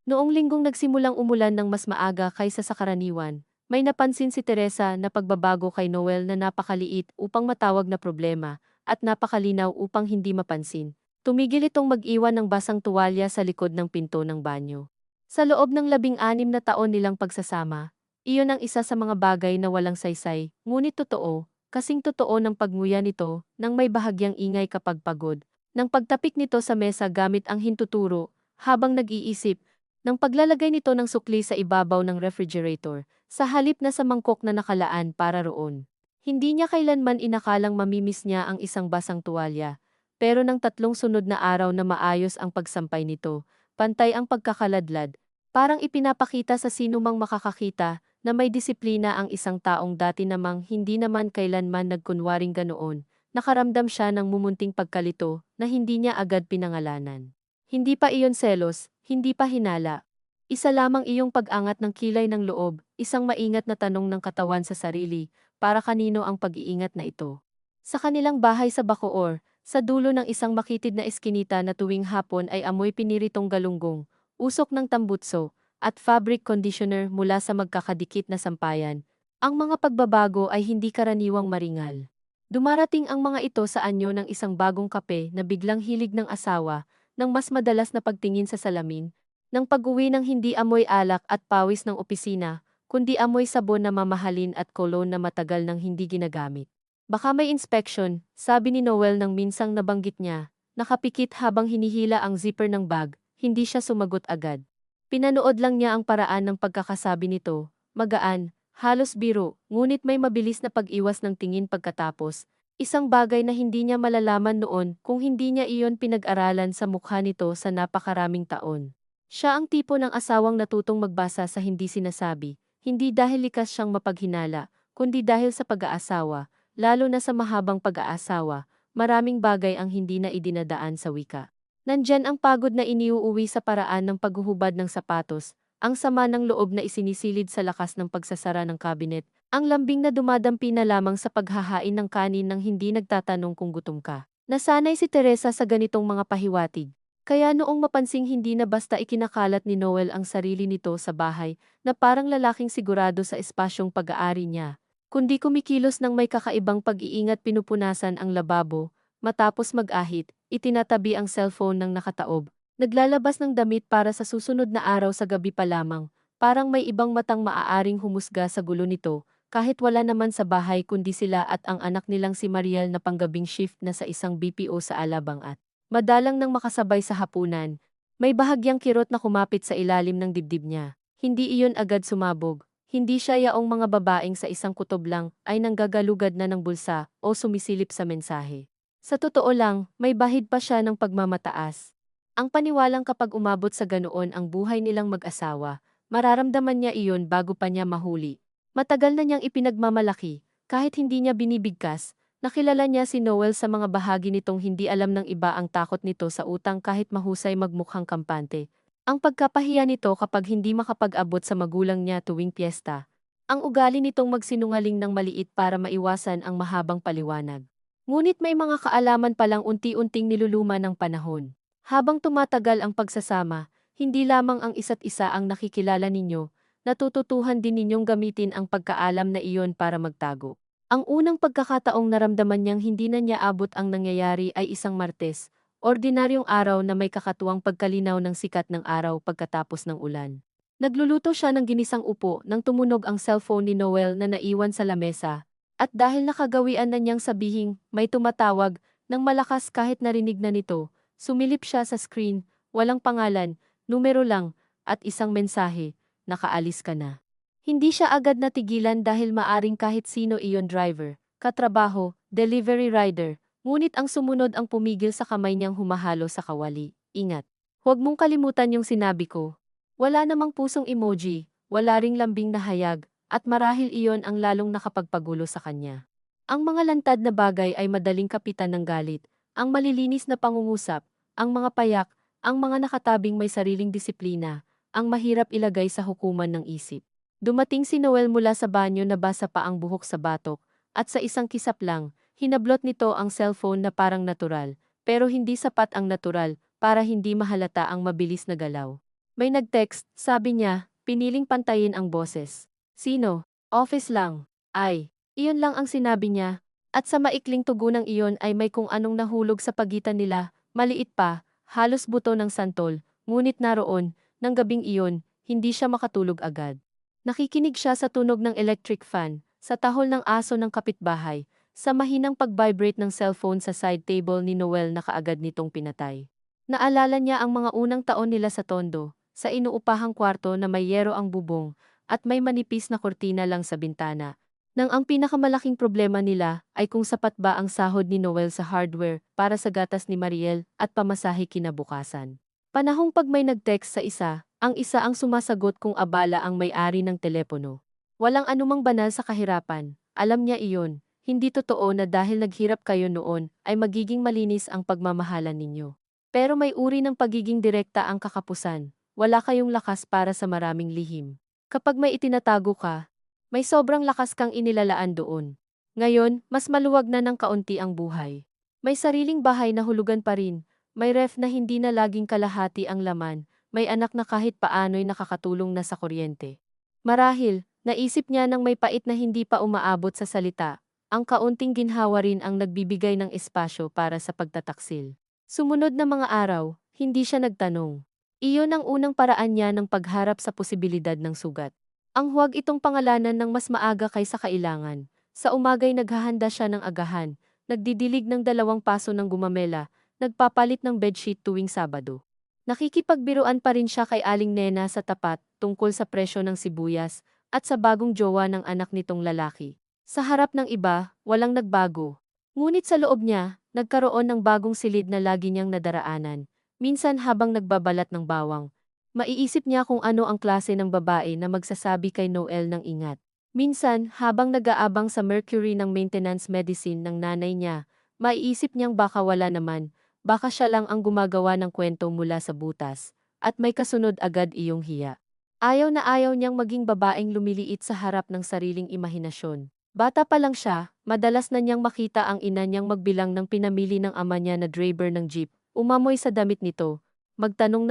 Noong linggong nagsimulang umulan ng mas maaga kaysa sa karaniwan, may napansin si Teresa na pagbabago kay Noel na napakaliit upang matawag na problema at napakalinaw upang hindi mapansin. Tumigil itong mag-iwan ng basang tuwalya sa likod ng pinto ng banyo. Sa loob ng 16 na taon nilang pagsasama, iyon ang isa sa mga bagay na walang saysay, ngunit totoo, kasing totoo ng pagnguya nito nang may bahagyang ingay kapag pagod. Nang pagtapik nito sa mesa gamit ang hintuturo, habang nag-iisip, nang paglalagay nito ng sukli sa ibabaw ng refrigerator, sa halip na sa mangkok na nakalaan para roon. Hindi niya kailanman inakalang mamimiss niya ang isang basang tuwalya, pero ng 3 sunod na araw na maayos ang pagsampay nito, pantay ang pagkakaladlad, parang ipinapakita sa sinumang makakakita na may disiplina ang isang taong dati namang hindi naman kailanman nagkunwaring ganoon, nakaramdam siya ng mumunting pagkalito na hindi niya agad pinangalanan. Hindi pa iyon selos, hindi pa hinala. Isa lamang iyong pag-angat ng kilay ng loob, isang maingat na tanong ng katawan sa sarili, para kanino ang pag-iingat na ito. Sa kanilang bahay sa Bacoor, sa dulo ng isang makitid na eskinita na tuwing hapon ay amoy piniritong galunggong, usok ng tambutso, at fabric conditioner mula sa magkakadikit na sampayan, ang mga pagbabago ay hindi karaniwang maringal. Dumarating ang mga ito sa anyo ng isang bagong kape na biglang hilig ng asawa, ng mas madalas na pagtingin sa salamin, ng pag-uwi ng hindi amoy alak at pawis ng opisina, kundi amoy sabon na mamahalin at cologne na matagal nang hindi ginagamit. Baka may inspection, sabi ni Noel nang minsang nabanggit niya, nakapikit habang hinihila ang zipper ng bag, hindi siya sumagot agad. Pinanood lang niya ang paraan ng pagkakasabi nito, magaan, halos biro, ngunit may mabilis na pag-iwas ng tingin pagkatapos, isang bagay na hindi niya malalaman noon kung hindi niya iyon pinag-aralan sa mukha nito sa napakaraming taon. Siya ang tipo ng asawang natutong magbasa sa hindi sinasabi, hindi dahil likas siyang mapaghinala, kundi dahil sa pag-aasawa, lalo na sa mahabang pag-aasawa, maraming bagay ang hindi na idinadaan sa wika. Nandyan ang pagod na iniuuwi sa paraan ng paghuhubad ng sapatos, ang sama ng loob na isinisilid sa lakas ng pagsasara ng cabinet, ang lambing na dumadampi na lamang sa paghahain ng kanin nang hindi nagtatanong kung gutom ka. Nasanay si Teresa sa ganitong mga pahiwatig. Kaya noong mapansing hindi na basta ikinakalat ni Noel ang sarili nito sa bahay na parang lalaking sigurado sa espasyong pag-aari niya, kundi kumikilos ng may kakaibang pag-iingat pinupunasan ang lababo, matapos mag-ahit, itinatabi ang cellphone ng nakataob, naglalabas ng damit para sa susunod na araw sa gabi pa lamang, parang may ibang matang maaaring humusga sa gulo nito, kahit wala naman sa bahay kundi sila at ang anak nilang si Mariel na panggabing shift na sa isang BPO sa Alabang at madalang nang makasabay sa hapunan. May bahagyang kirot na kumapit sa ilalim ng dibdib niya. Hindi iyon agad sumabog. Hindi siya yaong mga babaeng sa isang kutob lang ay nanggagalugad na ng bulsa o sumisilip sa mensahe. Sa totoo lang, may bahid pa siya ng pagmamataas. Ang paniwalang kapag umabot sa ganoon ang buhay nilang mag-asawa, mararamdaman niya iyon bago pa niya mahuli. Matagal na niyang ipinagmamalaki, kahit hindi niya binibigkas, nakilala niya si Noel sa mga bahagi nitong hindi alam ng iba ang takot nito sa utang kahit mahusay magmukhang kampante. Ang pagkapahiya nito kapag hindi makapag-abot sa magulang niya tuwing piyesta. Ang ugali nitong magsinungaling ng maliit para maiwasan ang mahabang paliwanag. Ngunit may mga kaalaman palang unti-unting niluluma ng panahon. Habang tumatagal ang pagsasama, hindi lamang ang isa't isa ang nakikilala ninyo, natututuhan din ninyong gamitin ang pagkaalam na iyon para magtago. Ang unang pagkakataong naramdaman niyang hindi na niya abot ang nangyayari ay isang Martes, ordinaryong araw na may kakatuwang pagkalinaw ng sikat ng araw pagkatapos ng ulan. Nagluluto siya ng ginisang upo nang tumunog ang cellphone ni Noel na naiwan sa lamesa, at dahil nakagawian na niyang sabihing may tumatawag ng malakas kahit narinig na nito, sumilip siya sa screen, walang pangalan, numero lang, at isang mensahe, nakaalis ka na. Hindi siya agad natigilan dahil maaring kahit sino iyon driver, katrabaho, delivery rider, ngunit ang sumunod ang pumigil sa kamay niyang humahalo sa kawali. Ingat. Huwag mong kalimutan yung sinabi ko. Wala namang pusong emoji, wala ring lambing na hayag, at marahil iyon ang lalong nakapagpagulo sa kanya. Ang mga lantad na bagay ay madaling kapitan ng galit, ang malilinis na pangungusap, ang mga payak, ang mga nakatabing may sariling disiplina, ang mahirap ilagay sa hukuman ng isip. Dumating si Noel mula sa banyo na basa pa ang buhok sa batok, at sa isang kisap lang, hinablot nito ang cellphone na parang natural, pero hindi sapat ang natural para hindi mahalata ang mabilis na galaw. May nag-text, sabi niya, piniling pantayin ang boses. Sino? Office lang. Ay, iyon lang ang sinabi niya. At sa maikling tugunang iyon ay may kung anong nahulog sa pagitan nila, maliit pa, halos buto ng santol, ngunit naroon, ng gabing iyon, hindi siya makatulog agad. Nakikinig siya sa tunog ng electric fan, sa tahol ng aso ng kapitbahay, sa mahinang pag-vibrate ng cellphone sa side table ni Noel na kaagad nitong pinatay. Naalala niya ang mga unang taon nila sa Tondo, sa inuupahang kwarto na may yero ang bubong, at may manipis na kortina lang sa bintana. Nang ang pinakamalaking problema nila ay kung sapat ba ang sahod ni Noel sa hardware para sa gatas ni Mariel at pamasahe kinabukasan. Panahong pag may nag-text sa isa, ang isa ang sumasagot kung abala ang may-ari ng telepono. Walang anumang banal sa kahirapan, alam niya iyon. Hindi totoo na dahil naghirap kayo noon ay magiging malinis ang pagmamahalan ninyo. Pero may uri ng pagiging direkta ang kakapusan. Wala kayong lakas para sa maraming lihim. Kapag may itinatago ka, may sobrang lakas kang inilalaan doon. Ngayon, mas maluwag na ng kaunti ang buhay. May sariling bahay na hulugan pa rin. May ref na hindi na laging kalahati ang laman. May anak na kahit paano'y nakakatulong na sa kuryente. Marahil, naisip niya nang may pait na hindi pa umaabot sa salita. Ang kaunting ginhawa rin ang nagbibigay ng espasyo para sa pagtataksil. Sumunod na mga araw, hindi siya nagtanong. Iyon ang unang paraan niya ng pagharap sa posibilidad ng sugat. Ang huwag itong pangalanan ng mas maaga kaysa kailangan. Sa umagay naghahanda siya ng agahan, nagdidilig ng 2 paso ng gumamela, nagpapalit ng bedsheet tuwing Sabado. Nakikipagbiruan pa rin siya kay Aling Nena sa tapat tungkol sa presyo ng sibuyas at sa bagong jowa ng anak nitong lalaki. Sa harap ng iba, walang nagbago. Ngunit sa loob niya, nagkaroon ng bagong silid na lagi niyang nadaraanan. Minsan habang nagbabalat ng bawang, maiisip niya kung ano ang klase ng babae na magsasabi kay Noel ng ingat. Minsan, habang nag-aabang sa mercury ng maintenance medicine ng nanay niya, maiisip niyang baka wala naman, baka siya lang ang gumagawa ng kwento mula sa butas, at may kasunod agad iyong hiya. Ayaw na ayaw niyang maging babaeng lumiliit sa harap ng sariling imahinasyon. Bata pa lang siya, madalas na niyang makita ang ina niyang magbilang ng pinamili ng ama niya na driver ng jeep, umamoy sa damit nito, magtanong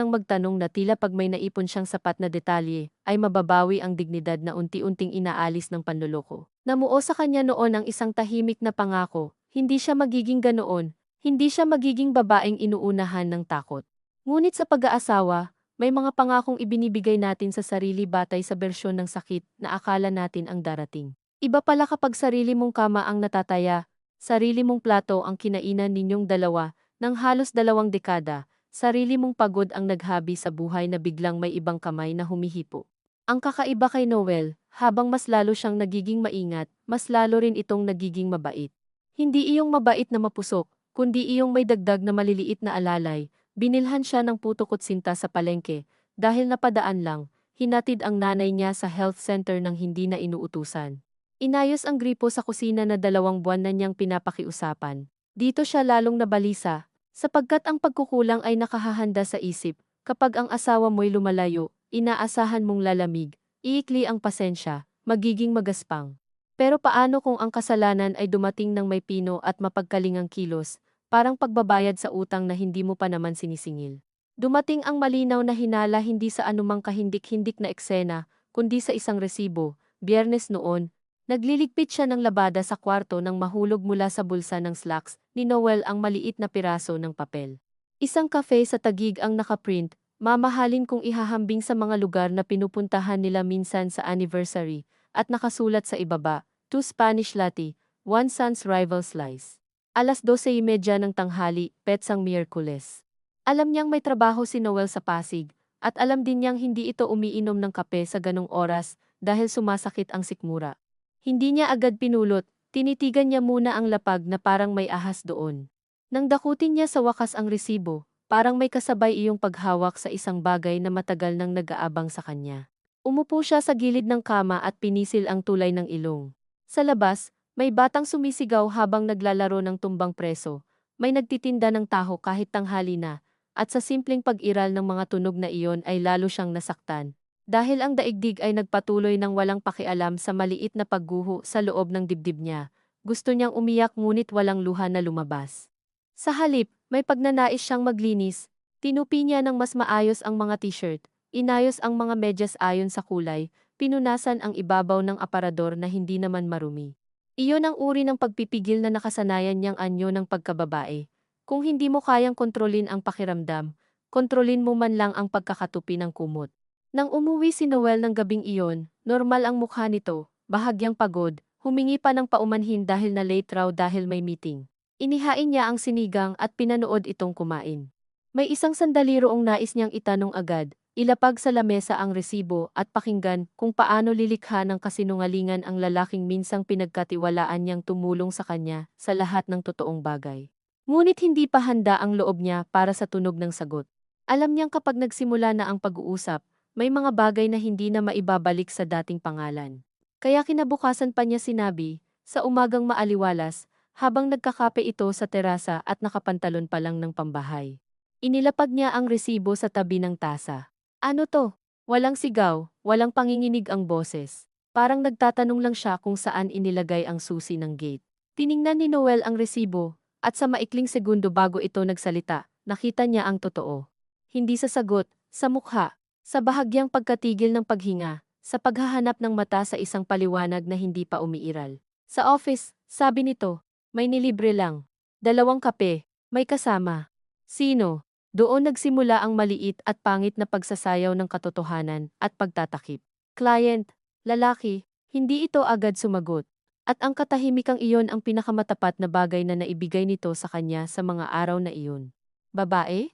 na tila pag may naipon siyang sapat na detalye, ay mababawi ang dignidad na unti-unting inaalis ng panloloko. Namuo sa kanya noon ang isang tahimik na pangako, hindi siya magiging ganoon, hindi siya magiging babaeng inuunahan ng takot. Ngunit sa pag-aasawa, may mga pangakong ibinibigay natin sa sarili batay sa bersyon ng sakit na akala natin ang darating. Iba pala kapag sarili mong kama ang natataya, sarili mong plato ang kinainan ninyong dalawa, ng halos 2 dekada, sarili mong pagod ang naghabi sa buhay na biglang may ibang kamay na humihipo. Ang kakaiba kay Noel, habang mas lalo siyang nagiging maingat, mas lalo rin itong nagiging mabait. Hindi iyong mabait na mapusok, kundi iyong may dagdag na maliliit na alalay. Binilhan siya ng putok at sinta sa palengke, dahil napadaan lang, hinatid ang nanay niya sa health center nang hindi na inuutusan. Inayos ang gripo sa kusina na 2 buwan na niyang pinapakiusapan. Dito siya lalong nabalisa, sapagkat ang pagkukulang ay nakahahanda sa isip. Kapag ang asawa mo'y lumalayo, inaasahan mong lalamig, iikli ang pasensya, magiging magaspang. Pero paano kung ang kasalanan ay dumating ng may pino at mapagkalingang kilos, parang pagbabayad sa utang na hindi mo pa naman sinisingil? Dumating ang malinaw na hinala hindi sa anumang kahindik-hindik na eksena, kundi sa isang resibo. Biyernes noon, nagliligpit siya ng labada sa kwarto nang mahulog mula sa bulsa ng slacks ni Noel ang maliit na piraso ng papel. Isang cafe sa Taguig ang nakaprint, mamahalin kung ihahambing sa mga lugar na pinupuntahan nila minsan sa anniversary, at nakasulat sa ibaba, 2 Spanish latte, 1 Sans Rival Slice. 12:30 ng tanghali, petsang Miyerkules. Alam niyang may trabaho si Noel sa Pasig, at alam din niyang hindi ito umiinom ng kape sa ganong oras dahil sumasakit ang sikmura. Hindi niya agad pinulot, tinitigan niya muna ang lapag na parang may ahas doon. Nang dakutin niya sa wakas ang resibo, parang may kasabay iyong paghawak sa isang bagay na matagal nang nag-aabang sa kanya. Umupo siya sa gilid ng kama at pinisil ang tulay ng ilong. Sa labas, may batang sumisigaw habang naglalaro ng tumbang preso. May nagtitinda ng taho kahit tanghali na, at sa simpleng pag-iral ng mga tunog na iyon ay lalo siyang nasaktan. Dahil ang daigdig ay nagpatuloy ng walang pakialam sa maliit na pagguho sa loob ng dibdib niya. Gusto niyang umiyak ngunit walang luha na lumabas. Sa halip, may pagnanais siyang maglinis. Tinupi niya ng mas maayos ang mga t-shirt, Inayos ang mga medyas ayon sa kulay, pinunasan ang ibabaw ng aparador na hindi naman marumi. Iyon ang uri ng pagpipigil na nakasanayan niyang anyo ng pagkababae. Kung hindi mo kayang kontrolin ang pakiramdam, kontrolin mo man lang ang pagkakatupi ng kumot. Nang umuwi si Noel ng gabing iyon, normal ang mukha nito, bahagyang pagod, humingi pa ng paumanhin dahil na late raw dahil may meeting. Inihain niya ang sinigang at pinanood itong kumain. May isang sandali roong nais niyang itanong agad, ilapag sa lamesa ang resibo at pakinggan kung paano lilikha ng kasinungalingan ang lalaking minsang pinagkatiwalaan niyang tumulong sa kanya sa lahat ng totoong bagay. Ngunit hindi pa handa ang loob niya para sa tunog ng sagot. Alam niyang kapag nagsimula na ang pag-uusap, may mga bagay na hindi na maibabalik sa dating pangalan. Kaya kinabukasan pa niya sinabi, sa umagang maaliwalas, habang nagkakape ito sa terasa at nakapantalon pa lang ng pambahay. Inilapag niya ang resibo sa tabi ng tasa. Ano to? Walang sigaw, walang panginginig ang boses. Parang nagtatanong lang siya kung saan inilagay ang susi ng gate. Tiningnan ni Noel ang resibo, at sa maikling segundo bago ito nagsalita, nakita niya ang totoo. Hindi sa sagot, sa mukha, sa bahagyang pagkatigil ng paghinga, sa paghahanap ng mata sa isang paliwanag na hindi pa umiiral. Sa office, sabi nito, may nilibre lang. 2 kape, may kasama. Sino? Doon nagsimula ang maliit at pangit na pagsasayaw ng katotohanan at pagtatakip. Client, lalaki, hindi ito agad sumagot. At ang katahimikang iyon ang pinakamatapat na bagay na naibigay nito sa kanya sa mga araw na iyon. Babae?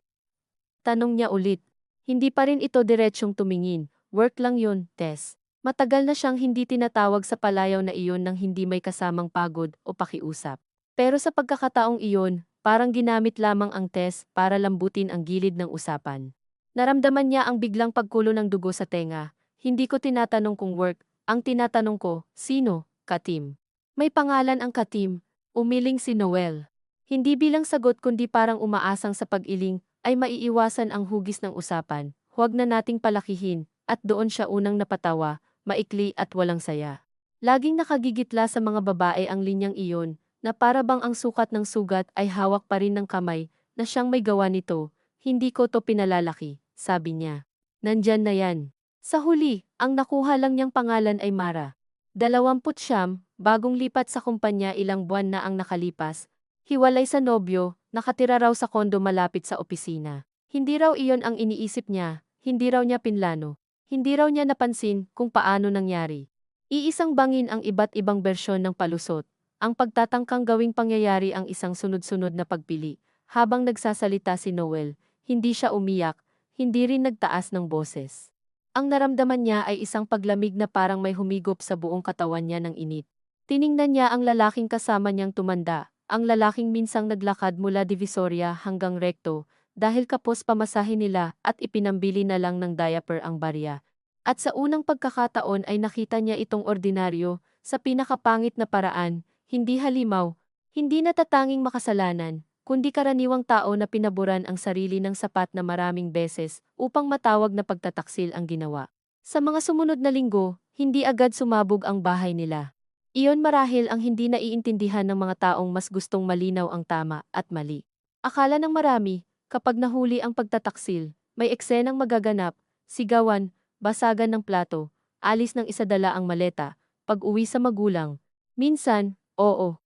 Tanong niya ulit. Hindi pa rin ito diretsyong tumingin. Work lang yun, Tess. Matagal na siyang hindi tinatawag sa palayaw na iyon nang hindi may kasamang pagod o pakiusap. Pero sa pagkakataong iyon, parang ginamit lamang ang Tess para lambutin ang gilid ng usapan. Naramdaman niya ang biglang pagkulo ng dugo sa tenga. Hindi ko tinatanong kung work, ang tinatanong ko, sino? Katim. May pangalan ang Katim, umiling si Noel. Hindi bilang sagot kundi parang umaasang sa pag-iling, ay maiiwasan ang hugis ng usapan, huwag na nating palakihin, at doon siya unang napatawa, maikli at walang saya. Laging nakagigitla sa mga babae ang linyang iyon, na para bang ang sukat ng sugat ay hawak pa rin ng kamay, na siyang may gawa nito, hindi ko to pinalalaki, sabi niya. Nandyan na yan. Sa huli, ang nakuha lang niyang pangalan ay Mara. 29, bagong lipat sa kumpanya ilang buwan na ang nakalipas, hiwalay sa nobyo, nakatira raw sa kondo malapit sa opisina. Hindi raw iyon ang iniisip niya, hindi raw niya pinlano. Hindi raw niya napansin kung paano nangyari. Iisang bangin ang iba't ibang bersyon ng palusot. Ang pagtatangkang gawing pangyayari ang isang sunod-sunod na pagpili. Habang nagsasalita si Noel, hindi siya umiyak, hindi rin nagtaas ng boses. Ang naramdaman niya ay isang paglamig na parang may humigop sa buong katawan niya ng init. Tiningnan niya ang lalaking kasama niyang tumanda, ang lalaking minsang naglakad mula Divisoria hanggang Recto, dahil kapos pamasahe nila at ipinambili na lang ng diaper ang barya. At sa unang pagkakataon ay nakita niya itong ordinaryo, sa pinakapangit na paraan, hindi halimaw, hindi natatanging makasalanan, kundi karaniwang tao na pinaboran ang sarili ng sapat na maraming beses upang matawag na pagtataksil ang ginawa. Sa mga sumunod na linggo, hindi agad sumabog ang bahay nila. Iyon marahil ang hindi naiintindihan ng mga taong mas gustong malinaw ang tama at mali. Akala ng marami, kapag nahuli ang pagtataksil, may eksenang magaganap, sigawan, basagan ng plato, alis ng isadala ang maleta, pag-uwi sa magulang. Minsan, oo.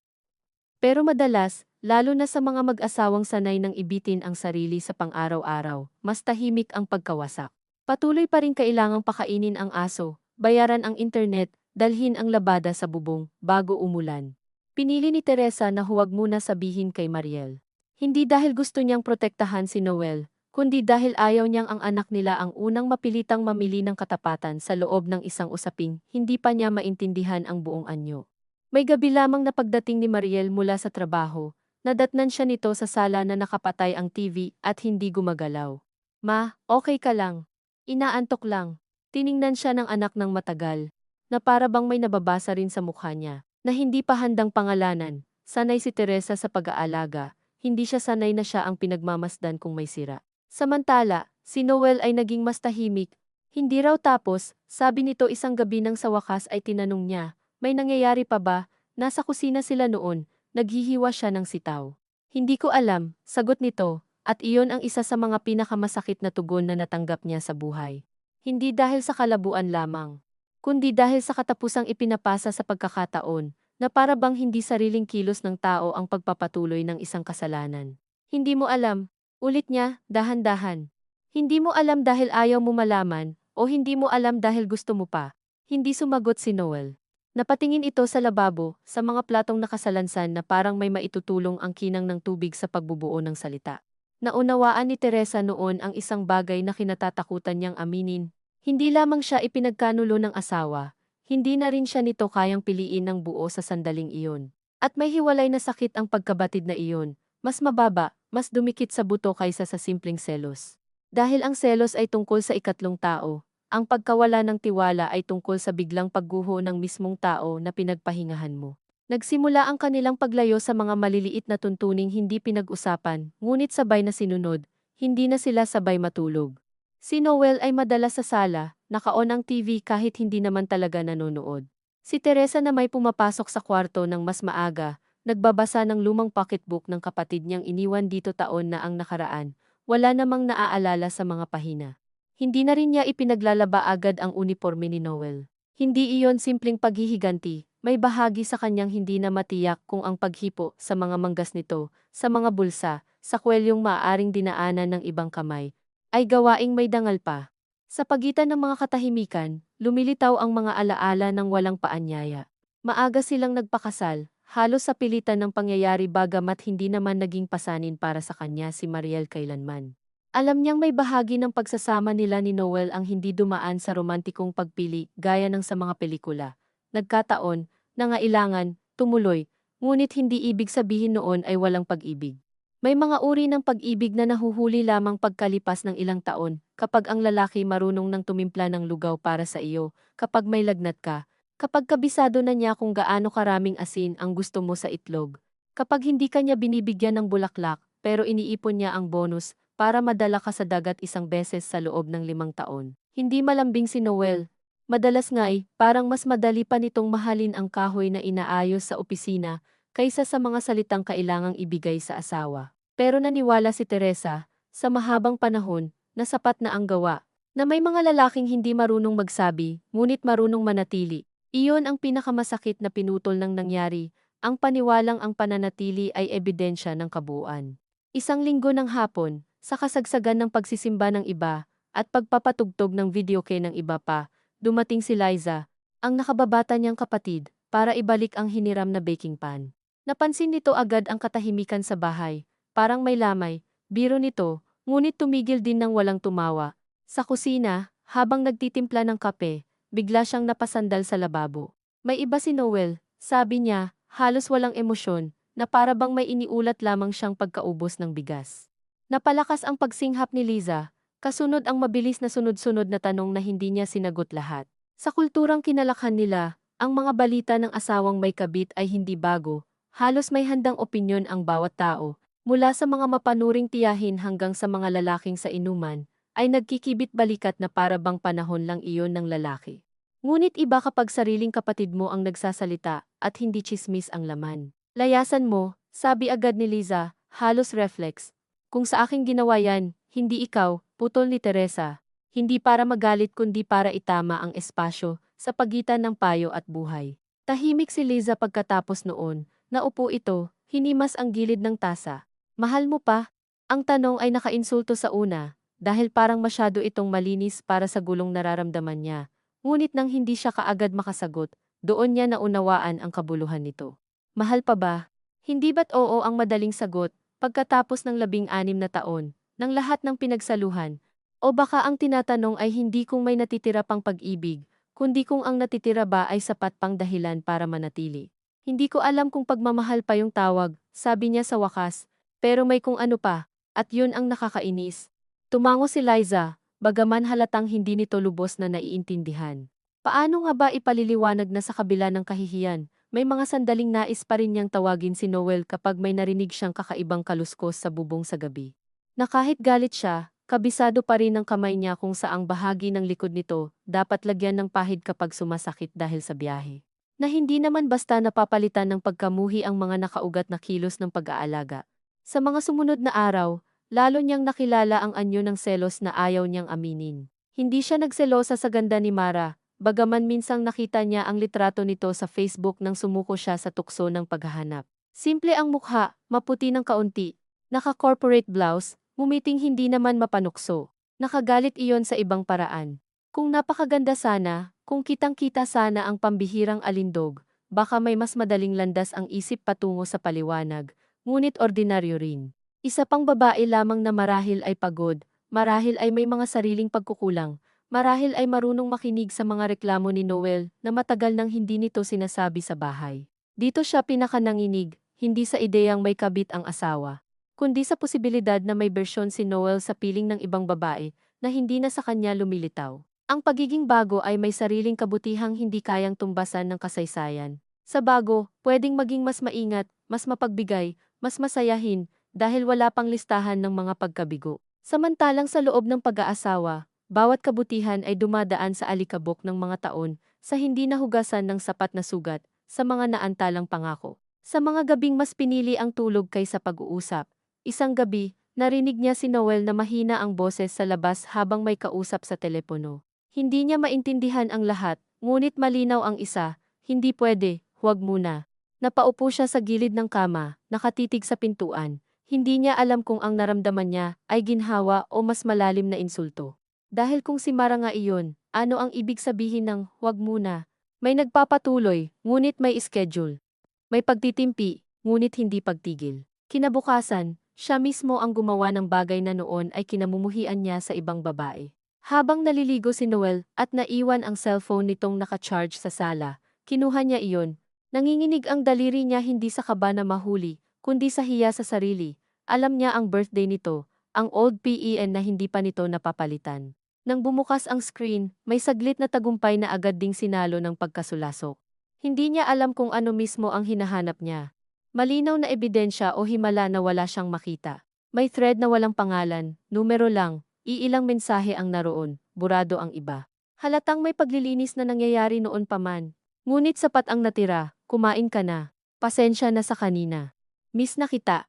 Pero madalas, lalo na sa mga mag-asawang sanay ng ibitin ang sarili sa pang-araw-araw, mas tahimik ang pagkawasak. Patuloy pa rin kailangang pakainin ang aso, bayaran ang internet, dalhin ang labada sa bubong, bago umulan. Pinili ni Teresa na huwag muna sabihin kay Mariel. Hindi dahil gusto niyang protektahan si Noel, kundi dahil ayaw niyang ang anak nila ang unang mapilitang mamili ng katapatan sa loob ng isang usaping hindi pa niya maintindihan ang buong anyo. May gabi lamang na pagdating ni Mariel mula sa trabaho, nadatnan siya nito sa sala na nakapatay ang TV at hindi gumagalaw. Ma, okay ka lang? Inaantok lang. Tiningnan siya ng anak ng matagal, na para bang may nababasa rin sa mukha niya, na hindi pa handang pangalanan. Sanay si Teresa sa pag-aalaga, hindi siya sanay na siya ang pinagmamasdan kung may sira. Samantala, si Noel ay naging mas tahimik. Hindi raw tapos, sabi nito isang gabi nang sa wakas ay tinanong niya, may nangyayari pa ba? Nasa kusina sila noon, naghihiwa siya ng sitaw. Hindi ko alam, sagot nito, at iyon ang isa sa mga pinakamasakit na tugon na natanggap niya sa buhay. Hindi dahil sa kalabuan lamang, kundi dahil sa katapusang ipinapasa sa pagkakataon, na para bang hindi sariling kilos ng tao ang pagpapatuloy ng isang kasalanan. Hindi mo alam, ulit niya, dahan-dahan. Hindi mo alam dahil ayaw mo malaman, o hindi mo alam dahil gusto mo pa. Hindi sumagot si Noel. Napatingin ito sa lababo, sa mga platong nakasalansan na parang may maitutulong ang kinang ng tubig sa pagbubuo ng salita. Naunawaan ni Teresa noon ang isang bagay na kinatatakutan niyang aminin. Hindi lamang siya ipinagkanulo ng asawa, hindi na rin siya nito kayang piliin ng buo sa sandaling iyon. At may hiwalay na sakit ang pagkabatid na iyon, mas mababa, mas dumikit sa buto kaysa sa simpleng selos. Dahil ang selos ay tungkol sa ikatlong tao, ang pagkawala ng tiwala ay tungkol sa biglang pagguho ng mismong tao na pinagpahingahan mo. Nagsimula ang kanilang paglayo sa mga maliliit na tuntuning hindi pinag-usapan, ngunit sabay na sinunod, hindi na sila sabay matulog. Si Noel ay madalas sa sala, naka-on ang TV kahit hindi naman talaga nanonood. Si Teresa na may pumapasok sa kwarto ng mas maaga, nagbabasa ng lumang pocketbook ng kapatid niyang iniwan dito taon na ang nakaraan, wala namang naaalala sa mga pahina. Hindi na rin niya ipinaglalaba agad ang uniforme ni Noel. Hindi iyon simpleng paghihiganti, may bahagi sa kanyang hindi na matiyak kung ang paghipo sa mga manggas nito, sa mga bulsa, sa kwelyong maaaring dinaanan ng ibang kamay, ay gawaing may dangal pa. Sa pagitan ng mga katahimikan, lumilitaw ang mga alaala ng walang paanyaya. Maaga silang nagpakasal, halos sa pilitan ng pangyayari bagamat hindi naman naging pasanin para sa kanya si Mariel kailanman. Alam niyang may bahagi ng pagsasama nila ni Noel ang hindi dumaan sa romantikong pagpili gaya ng sa mga pelikula. Nagkataon, nangailangan, tumuloy, ngunit hindi ibig sabihin noon ay walang pag-ibig. May mga uri ng pag-ibig na nahuhuli lamang pagkalipas ng ilang taon, kapag ang lalaki marunong nang tumimpla ng lugaw para sa iyo, kapag may lagnat ka, kapag kabisado na niya kung gaano karaming asin ang gusto mo sa itlog, kapag hindi ka niya binibigyan ng bulaklak, pero iniipon niya ang bonus, para madala ka sa dagat isang beses sa loob ng 5 taon. Hindi malambing si Noel. Madalas nga'y, parang mas madali pa nitong mahalin ang kahoy na inaayos sa opisina, kaysa sa mga salitang kailangang ibigay sa asawa. Pero naniwala si Teresa, sa mahabang panahon, na sapat na ang gawa, na may mga lalaking hindi marunong magsabi, ngunit marunong manatili. Iyon ang pinakamasakit na pinutol ng nangyari, ang paniwalang ang pananatili ay ebidensya ng kabuuan. Isang linggo ng hapon, sa kasagsagan ng pagsisimba ng iba, at pagpapatugtog ng videoke ng iba pa, dumating si Liza, ang nakababata niyang kapatid, para ibalik ang hiniram na baking pan. Napansin nito agad ang katahimikan sa bahay, parang may lamay, biro nito, ngunit tumigil din nang walang tumawa. Sa kusina, habang nagtitimpla ng kape, bigla siyang napasandal sa lababo. May iba si Noel, sabi niya, halos walang emosyon, na para bang may iniulat lamang siyang pagkaubos ng bigas. Napalakas ang pagsinghap ni Liza, kasunod ang mabilis na sunod-sunod na tanong na hindi niya sinagot lahat. Sa kulturang kinalakhan nila, ang mga balita ng asawang may kabit ay hindi bago, halos may handang opinyon ang bawat tao, mula sa mga mapanuring tiyahin hanggang sa mga lalaking sa inuman, ay nagkikibit balikat na para bang panahon lang iyon ng lalaki. Ngunit iba kapag sariling kapatid mo ang nagsasalita at hindi tsismis ang laman. Layasan mo, sabi agad ni Liza, halos reflex. Kung sa aking ginawa yan, hindi ikaw, putol ni Teresa. Hindi para magalit kundi para itama ang espasyo sa pagitan ng payo at buhay. Tahimik si Liza pagkatapos noon, naupo ito, hinimas ang gilid ng tasa. Mahal mo pa? Ang tanong ay nakainsulto sa una, dahil parang masyado itong malinis para sa gulong nararamdaman niya. Ngunit nang hindi siya kaagad makasagot, doon niya naunawaan ang kabuluhan nito. Mahal pa ba? Hindi ba't oo ang madaling sagot, pagkatapos ng 16 na taon, ng lahat ng pinagsaluhan? O baka ang tinatanong ay hindi kung may natitira pang pag-ibig, kundi kung ang natitira ba ay sapat pang dahilan para manatili. Hindi ko alam kung pagmamahal pa yung tawag, sabi niya sa wakas, pero may kung ano pa, at yun ang nakakainis. Tumango si Liza, bagaman halatang hindi nito lubos na naiintindihan. Paano nga ba ipaliliwanag na sa kabila ng kahihiyan, may mga sandaling nais pa rin niyang tawagin si Noel kapag may narinig siyang kakaibang kaluskos sa bubong sa gabi. Na kahit galit siya, kabisado pa rin ng kamay niya kung saang bahagi ng likod nito dapat lagyan ng pahid kapag sumasakit dahil sa biyahe. Na hindi naman basta napapalitan ng pagkamuhi ang mga nakaugat na kilos ng pag-aalaga. Sa mga sumunod na araw, lalo niyang nakilala ang anyo ng selos na ayaw niyang aminin. Hindi siya nagselosa sa ganda ni Mara, bagaman minsang nakita niya ang litrato nito sa Facebook nang sumuko siya sa tukso ng paghahanap. Simple ang mukha, maputi ng kaunti, naka-corporate blouse, mumiting hindi naman mapanukso. Nakagalit iyon sa ibang paraan. Kung napakaganda sana, kung kitang-kita sana ang pambihirang alindog, baka may mas madaling landas ang isip patungo sa paliwanag, ngunit ordinaryo rin. Isa pang babae lamang na marahil ay pagod, marahil ay may mga sariling pagkukulang, marahil ay marunong makinig sa mga reklamo ni Noel na matagal nang hindi nito sinasabi sa bahay. Dito siya pinakananginig, hindi sa ideyang may kabit ang asawa, kundi sa posibilidad na may bersyon si Noel sa piling ng ibang babae na hindi na sa kanya lumilitaw. Ang pagiging bago ay may sariling kabutihang hindi kayang tumbasan ng kasaysayan. Sa bago, pwedeng maging mas maingat, mas mapagbigay, mas masayahin, dahil wala pang listahan ng mga pagkabigo. Samantalang sa loob ng pag-aasawa, bawat kabutihan ay dumadaan sa alikabok ng mga taon, sa hindi nahugasan ng sapat na sugat, sa mga naantalang pangako. Sa mga gabing mas pinili ang tulog kaysa pag-uusap. Isang gabi, narinig niya si Noel na mahina ang boses sa labas habang may kausap sa telepono. Hindi niya maintindihan ang lahat, ngunit malinaw ang isa, hindi pwede, huwag muna. Napaupo siya sa gilid ng kama, nakatitig sa pintuan. Hindi niya alam kung ang naramdaman niya ay ginhawa o mas malalim na insulto. Dahil kung si Mara nga iyon, ano ang ibig sabihin ng huwag muna? May nagpapatuloy, ngunit may schedule. May pagtitimpi, ngunit hindi pagtigil. Kinabukasan, siya mismo ang gumawa ng bagay na noon ay kinamumuhian niya sa ibang babae. Habang naliligo si Noel at naiwan ang cellphone nitong nakacharge sa sala, kinuha niya iyon. Nanginginig ang daliri niya hindi sa kaba na mahuli, kundi sa hiya sa sarili. Alam niya ang birthday nito, ang old PEN na hindi pa nito napapalitan. Nang bumukas ang screen, may saglit na tagumpay na agad ding sinalo ng pagkasulasok. Hindi niya alam kung ano mismo ang hinahanap niya. Malinaw na ebidensya o himala na wala siyang makita. May thread na walang pangalan, numero lang. Iilang mensahe ang naroon, burado ang iba. Halatang may paglilinis na nangyayari noon pa man. Ngunit sapat ang natira, kumain ka na. Pasensya na sa kanina. Miss na kita.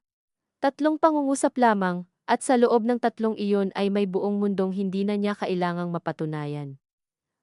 Tatlong pangungusap lamang, at sa loob ng tatlong iyon ay may buong mundong hindi na niya kailangang mapatunayan.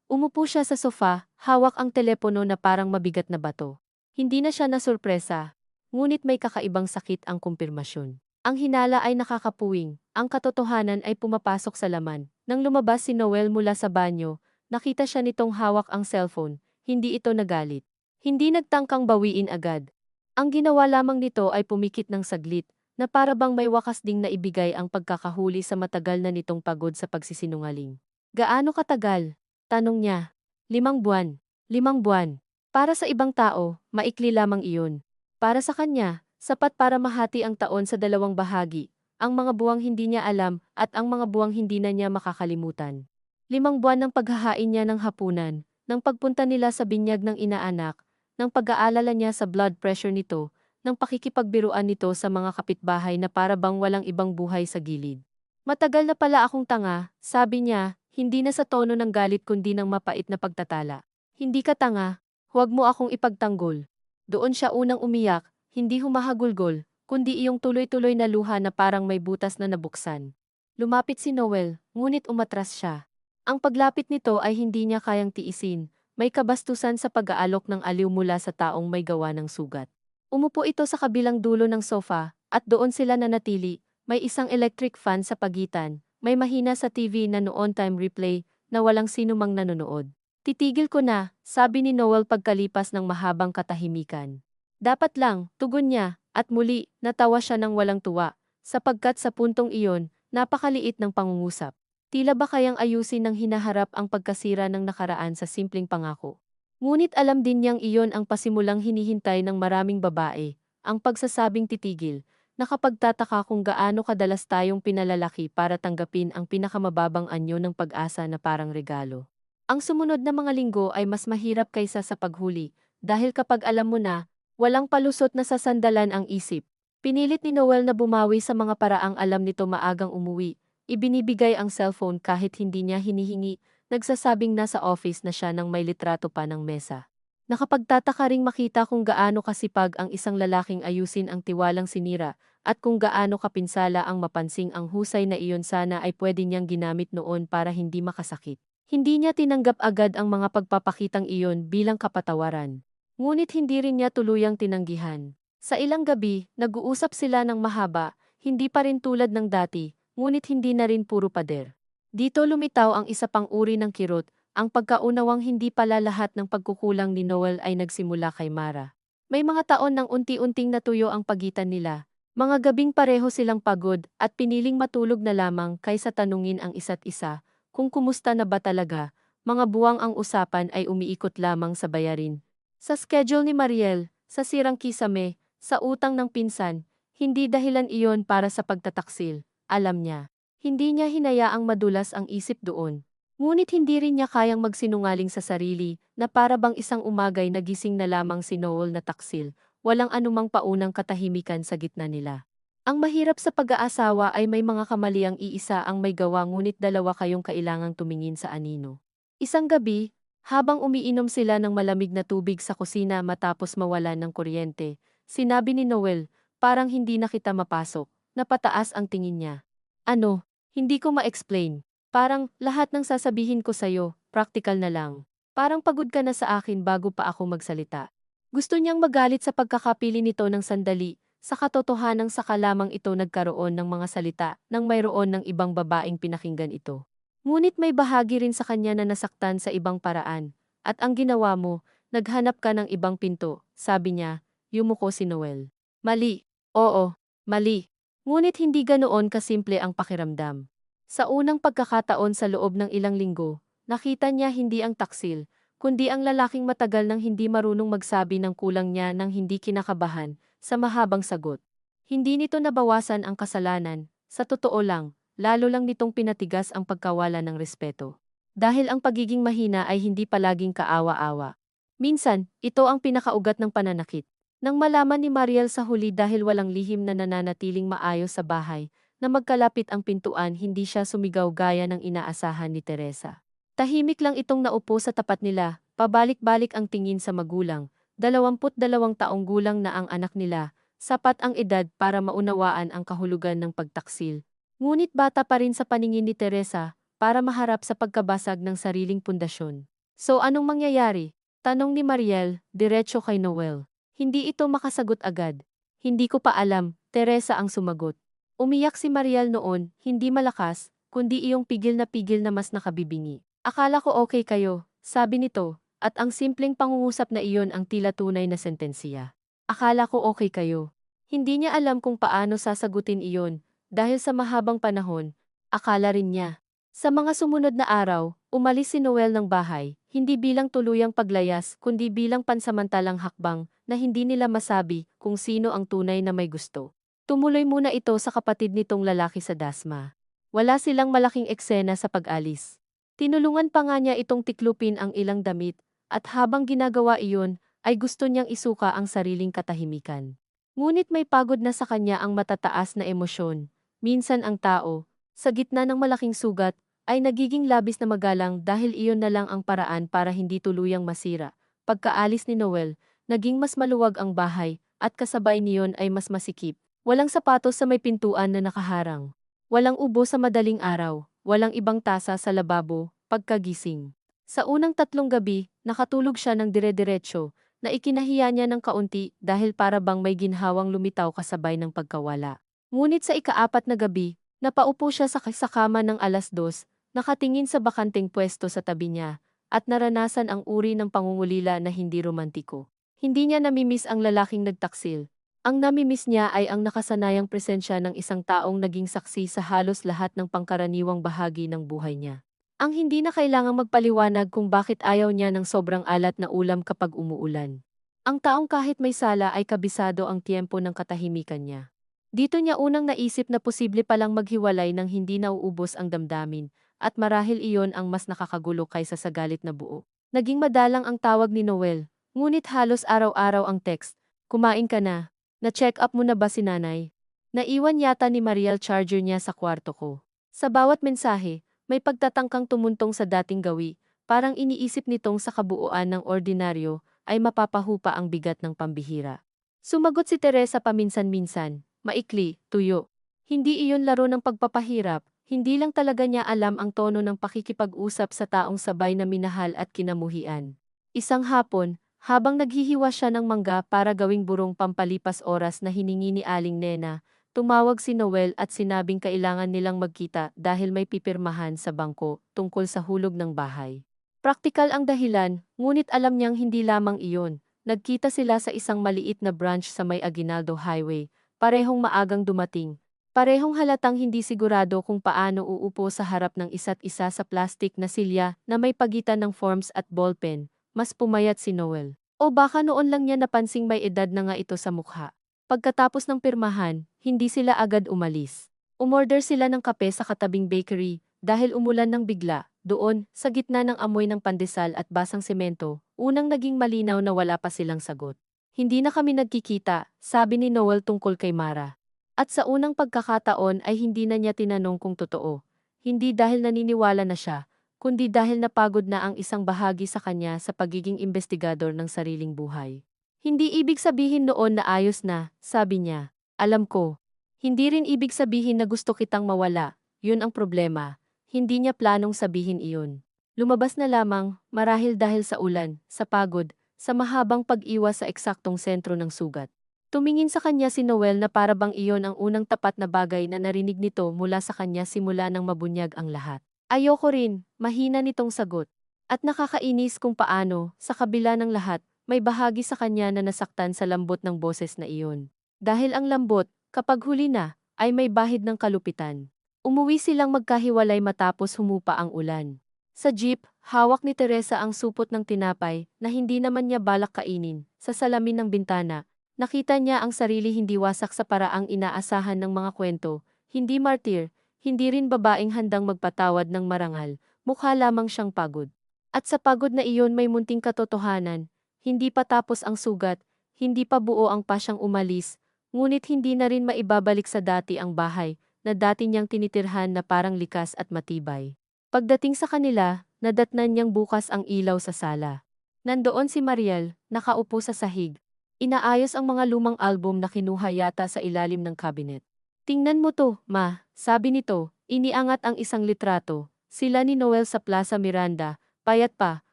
Umupo siya sa sofa, hawak ang telepono na parang mabigat na bato. Hindi na siya nasurpresa, ngunit may kakaibang sakit ang kumpirmasyon. Ang hinala ay nakakapuwing, ang katotohanan ay pumapasok sa laman. Nang lumabas si Noel mula sa banyo, nakita siya nitong hawak ang cellphone, hindi ito nagalit. Hindi nagtangkang bawiin agad. Ang ginawa lamang nito ay pumikit ng saglit, na para bang may wakas ding naibigay ang pagkakahuli sa matagal na nitong pagod sa pagsisinungaling. Gaano katagal? Tanong niya. 5 buwan. 5 buwan. Para sa ibang tao, maikli lamang iyon. Para sa kanya, sapat para mahati ang taon sa dalawang bahagi, ang mga buwang hindi niya alam at ang mga buwang hindi na niya makakalimutan. 5 buwan ng paghahain niya ng hapunan, ng pagpunta nila sa binyag ng inaanak, ng pag-aalala niya sa blood pressure nito, ng pakikipagbiruan nito sa mga kapitbahay na para bang walang ibang buhay sa gilid. Matagal na pala akong tanga, sabi niya, hindi na sa tono ng galit kundi ng mapait na pagtatala. Hindi ka tanga, huwag mo akong ipagtanggol. Doon siya unang umiyak, hindi humahagulgol, kundi iyong tuloy-tuloy na luha na parang may butas na nabuksan. Lumapit si Noel, ngunit umatras siya. Ang paglapit nito ay hindi niya kayang tiisin, may kabastusan sa pag-aalok ng aliw mula sa taong may gawa ng sugat. Umupo ito sa kabilang dulo ng sofa, at doon sila nanatili, may isang electric fan sa pagitan, may mahina sa TV na noon time replay, na walang sinumang nanonood. Titigil ko na, sabi ni Noel pagkalipas ng mahabang katahimikan. Dapat lang, tugon niya, at muli, natawa siya ng walang tuwa, sapagkat sa puntong iyon, napakaliit ng pangungusap. Tila ba kayang ayusin ng hinaharap ang pagkasira ng nakaraan sa simpleng pangako. Ngunit alam din niyang iyon ang pasimulang hinihintay ng maraming babae, ang pagsasabing titigil, nakapagtataka kung gaano kadalas tayong pinalalaki para tanggapin ang pinakamababang anyo ng pag-asa na parang regalo. Ang sumunod na mga linggo ay mas mahirap kaysa sa paghuli, dahil kapag alam mo na, walang palusot na sasandalan ang isip. Pinilit ni Noel na bumawi sa mga paraang alam nito maagang umuwi. Ibinibigay ang cellphone kahit hindi niya hinihingi, nagsasabing nasa office na siya nang may litrato pa ng mesa. Nakapagtataka ring makita kung gaano kasipag ang isang lalaking ayusin ang tiwalang sinira, at kung gaano kapinsala ang mapansing ang husay na iyon sana ay pwede niyang ginamit noon para hindi makasakit. Hindi niya tinanggap agad ang mga pagpapakitang iyon bilang kapatawaran. Ngunit hindi rin niya tuluyang tinanggihan. Sa ilang gabi, nag-uusap sila ng mahaba, hindi pa rin tulad ng dati, ngunit hindi na rin puro pader. Dito lumitaw ang isa pang uri ng kirot, ang pagkaunawang hindi pala lahat ng pagkukulang ni Noel ay nagsimula kay Mara. May mga taon nang unti-unting natuyo ang pagitan nila. Mga gabing pareho silang pagod at piniling matulog na lamang kaysa tanungin ang isa't isa kung kumusta na ba talaga. Mga buwang ang usapan ay umiikot lamang sa bayarin. Sa schedule ni Mariel, sa sirang kisame, sa utang ng pinsan, hindi dahilan iyon para sa pagtataksil, alam niya. Hindi niya hinayaang madulas ang isip doon. Ngunit hindi rin niya kayang magsinungaling sa sarili na para bang isang umagay nagising na lamang si Noel na taksil, walang anumang paunang katahimikan sa gitna nila. Ang mahirap sa pag-aasawa ay may mga kamaliang iisa ang may gawa ngunit dalawa kayong kailangang tumingin sa anino. Isang gabi, habang umiinom sila ng malamig na tubig sa kusina matapos mawalan ng kuryente, sinabi ni Noel, parang hindi na kita mapasok, napataas ang tingin niya. Ano? Hindi ko ma-explain. Parang lahat ng sasabihin ko sa'yo, practical na lang. Parang pagod ka na sa akin bago pa ako magsalita. Gusto niyang magalit sa pagkakapili nito ng sandali, sa katotohanang saka lamang ito nagkaroon ng mga salita nang mayroon ng ibang babaeng pinakinggan ito. Ngunit may bahagi rin sa kanya na nasaktan sa ibang paraan. At ang ginawa mo, naghanap ka ng ibang pinto, sabi niya, yumuko si Noel. Mali. Oo, mali. Ngunit hindi ganoon kasimple ang pakiramdam. Sa unang pagkakataon sa loob ng ilang linggo, nakita niya hindi ang taksil, kundi ang lalaking matagal nang hindi marunong magsabi ng kulang niya nang hindi kinakabahan, sa mahabang sagot. Hindi nito nabawasan ang kasalanan, sa totoo lang, lalo lang nitong pinatigas ang pagkawala ng respeto. Dahil ang pagiging mahina ay hindi palaging kaawa-awa. Minsan, ito ang pinakaugat ng pananakit. Nang malaman ni Mariel sa huli dahil walang lihim na nananatiling maayos sa bahay, na magkalapit ang pintuan hindi siya sumigaw gaya ng inaasahan ni Teresa. Tahimik lang itong naupo sa tapat nila, pabalik-balik ang tingin sa magulang, 22 taong gulang na ang anak nila, sapat ang edad para maunawaan ang kahulugan ng pagtaksil. Ngunit bata pa rin sa paningin ni Teresa, para maharap sa pagkabasag ng sariling pundasyon. So anong mangyayari? Tanong ni Mariel, diretso kay Noel. Hindi ito makasagot agad. Hindi ko pa alam, Teresa ang sumagot. Umiyak si Mariel noon, hindi malakas, kundi iyong pigil na mas nakabibingi. Akala ko okay kayo, sabi nito, at ang simpleng pangungusap na iyon ang tila tunay na sentensiya. Akala ko okay kayo. Hindi niya alam kung paano sasagutin iyon, dahil sa mahabang panahon, akala rin niya. Sa mga sumunod na araw, umalis si Noel ng bahay, hindi bilang tuluyang paglayas kundi bilang pansamantalang hakbang na hindi nila masabi kung sino ang tunay na may gusto. Tumuloy muna ito sa kapatid nitong lalaki sa Dasma. Wala silang malaking eksena sa pag-alis. Tinulungan pa nga niya itong tiklupin ang ilang damit, at habang ginagawa iyon, ay gusto niyang isuka ang sariling katahimikan. Ngunit may pagod na sa kanya ang matataas na emosyon. Minsan ang tao, sa gitna ng malaking sugat, ay nagiging labis na magalang dahil iyon na lang ang paraan para hindi tuluyang masira. Pagkaalis ni Noel, naging mas maluwag ang bahay, at kasabay niyon ay mas masikip. Walang sapatos sa may pintuan na nakaharang. Walang ubo sa madaling araw, walang ibang tasa sa lababo, pagkagising. Sa unang 3 gabi, nakatulog siya ng dire-diretso, na ikinahiya niya ng kaunti dahil para bang may ginhawang lumitaw kasabay ng pagkawala. Ngunit sa ika-4 na gabi, napaupo siya sa kama ng 2:00, nakatingin sa bakanteng pwesto sa tabi niya, at naranasan ang uri ng pangungulila na hindi romantiko. Hindi niya namimiss ang lalaking nagtaksil. Ang namimiss niya ay ang nakasanayang presensya ng isang taong naging saksi sa halos lahat ng pangkaraniwang bahagi ng buhay niya. Ang hindi na kailangang magpaliwanag kung bakit ayaw niya ng sobrang alat na ulam kapag umuulan. Ang taong kahit may sala ay kabisado ang tiempo ng katahimikan niya. Dito niya unang naisip na posible palang maghiwalay nang hindi nauubos ang damdamin, at marahil iyon ang mas nakakagulo kaysa sa galit na buo. Naging madalang ang tawag ni Noel, ngunit halos araw-araw ang text, kumain ka na, na-check up mo na ba si nanay? Naiwan yata ni Mariel charger niya sa kwarto ko. Sa bawat mensahe, may pagtatangkang tumuntong sa dating gawi, parang iniisip nitong sa kabuuan ng ordinaryo ay mapapahupa ang bigat ng pambihira. Sumagot si Teresa paminsan-minsan, maikli, tuyo. Hindi iyon laro ng pagpapahirap, hindi lang talaga niya alam ang tono ng pakikipag-usap sa taong sabay na minahal at kinamuhian. Isang hapon, habang naghihiwa siya ng mangga para gawing burong pampalipas oras na hiningi ni Aling Nena, tumawag si Noel at sinabing kailangan nilang magkita dahil may pipirmahan sa bangko tungkol sa hulog ng bahay. Praktikal ang dahilan, ngunit alam niyang hindi lamang iyon. Nagkita sila sa isang maliit na branch sa may Aguinaldo Highway, parehong maagang dumating. Parehong halatang hindi sigurado kung paano uupo sa harap ng isa't isa sa plastik na silya na may pagitan ng forms at ballpen. Mas pumayat si Noel. O baka noon lang niya napansing may edad na nga ito sa mukha. Pagkatapos ng pirmahan, hindi sila agad umalis. Umorder sila ng kape sa katabing bakery dahil umulan ng bigla. Doon, sa gitna ng amoy ng pandesal at basang semento, unang naging malinaw na wala pa silang sagot. Hindi na kami nagkikita, sabi ni Noel tungkol kay Mara. At sa unang pagkakataon ay hindi na niya tinanong kung totoo. Hindi dahil naniniwala na siya, kundi dahil napagod na ang isang bahagi sa kanya sa pagiging investigador ng sariling buhay. Hindi ibig sabihin noon na ayos na, sabi niya. Alam ko. Hindi rin ibig sabihin na gusto kitang mawala, yun ang problema. Hindi niya planong sabihin iyon. Lumabas na lamang, marahil dahil sa ulan, sa pagod, sa mahabang pag-iwas sa eksaktong sentro ng sugat. Tumingin sa kanya si Noel na para bang iyon ang unang tapat na bagay na narinig nito mula sa kanya simula nang mabunyag ang lahat. Ayoko rin, mahina nitong sagot. At nakakainis kung paano, sa kabila ng lahat, may bahagi sa kanya na nasaktan sa lambot ng boses na iyon. Dahil ang lambot, kapag huli na, ay may bahid ng kalupitan. Umuwi silang magkahiwalay matapos humupa ang ulan. Sa jeep, hawak ni Teresa ang supot ng tinapay na hindi naman niya balak kainin. Sa salamin ng bintana, nakita niya ang sarili hindi wasak sa paraang inaasahan ng mga kwento, hindi martir, hindi rin babaeng handang magpatawad ng marangal, mukha lamang siyang pagod. At sa pagod na iyon may munting katotohanan, hindi pa tapos ang sugat, hindi pa buo ang pasyang umalis, ngunit hindi na rin maibabalik sa dati ang bahay na dati niyang tinitirhan na parang likas at matibay. Pagdating sa kanila, nadatnan niyang bukas ang ilaw sa sala. Nandoon si Mariel, nakaupo sa sahig. Inaayos ang mga lumang album na kinuha yata sa ilalim ng cabinet. Tingnan mo to, ma, sabi nito, iniangat ang isang litrato. Sila ni Noel sa Plaza Miranda, payat pa,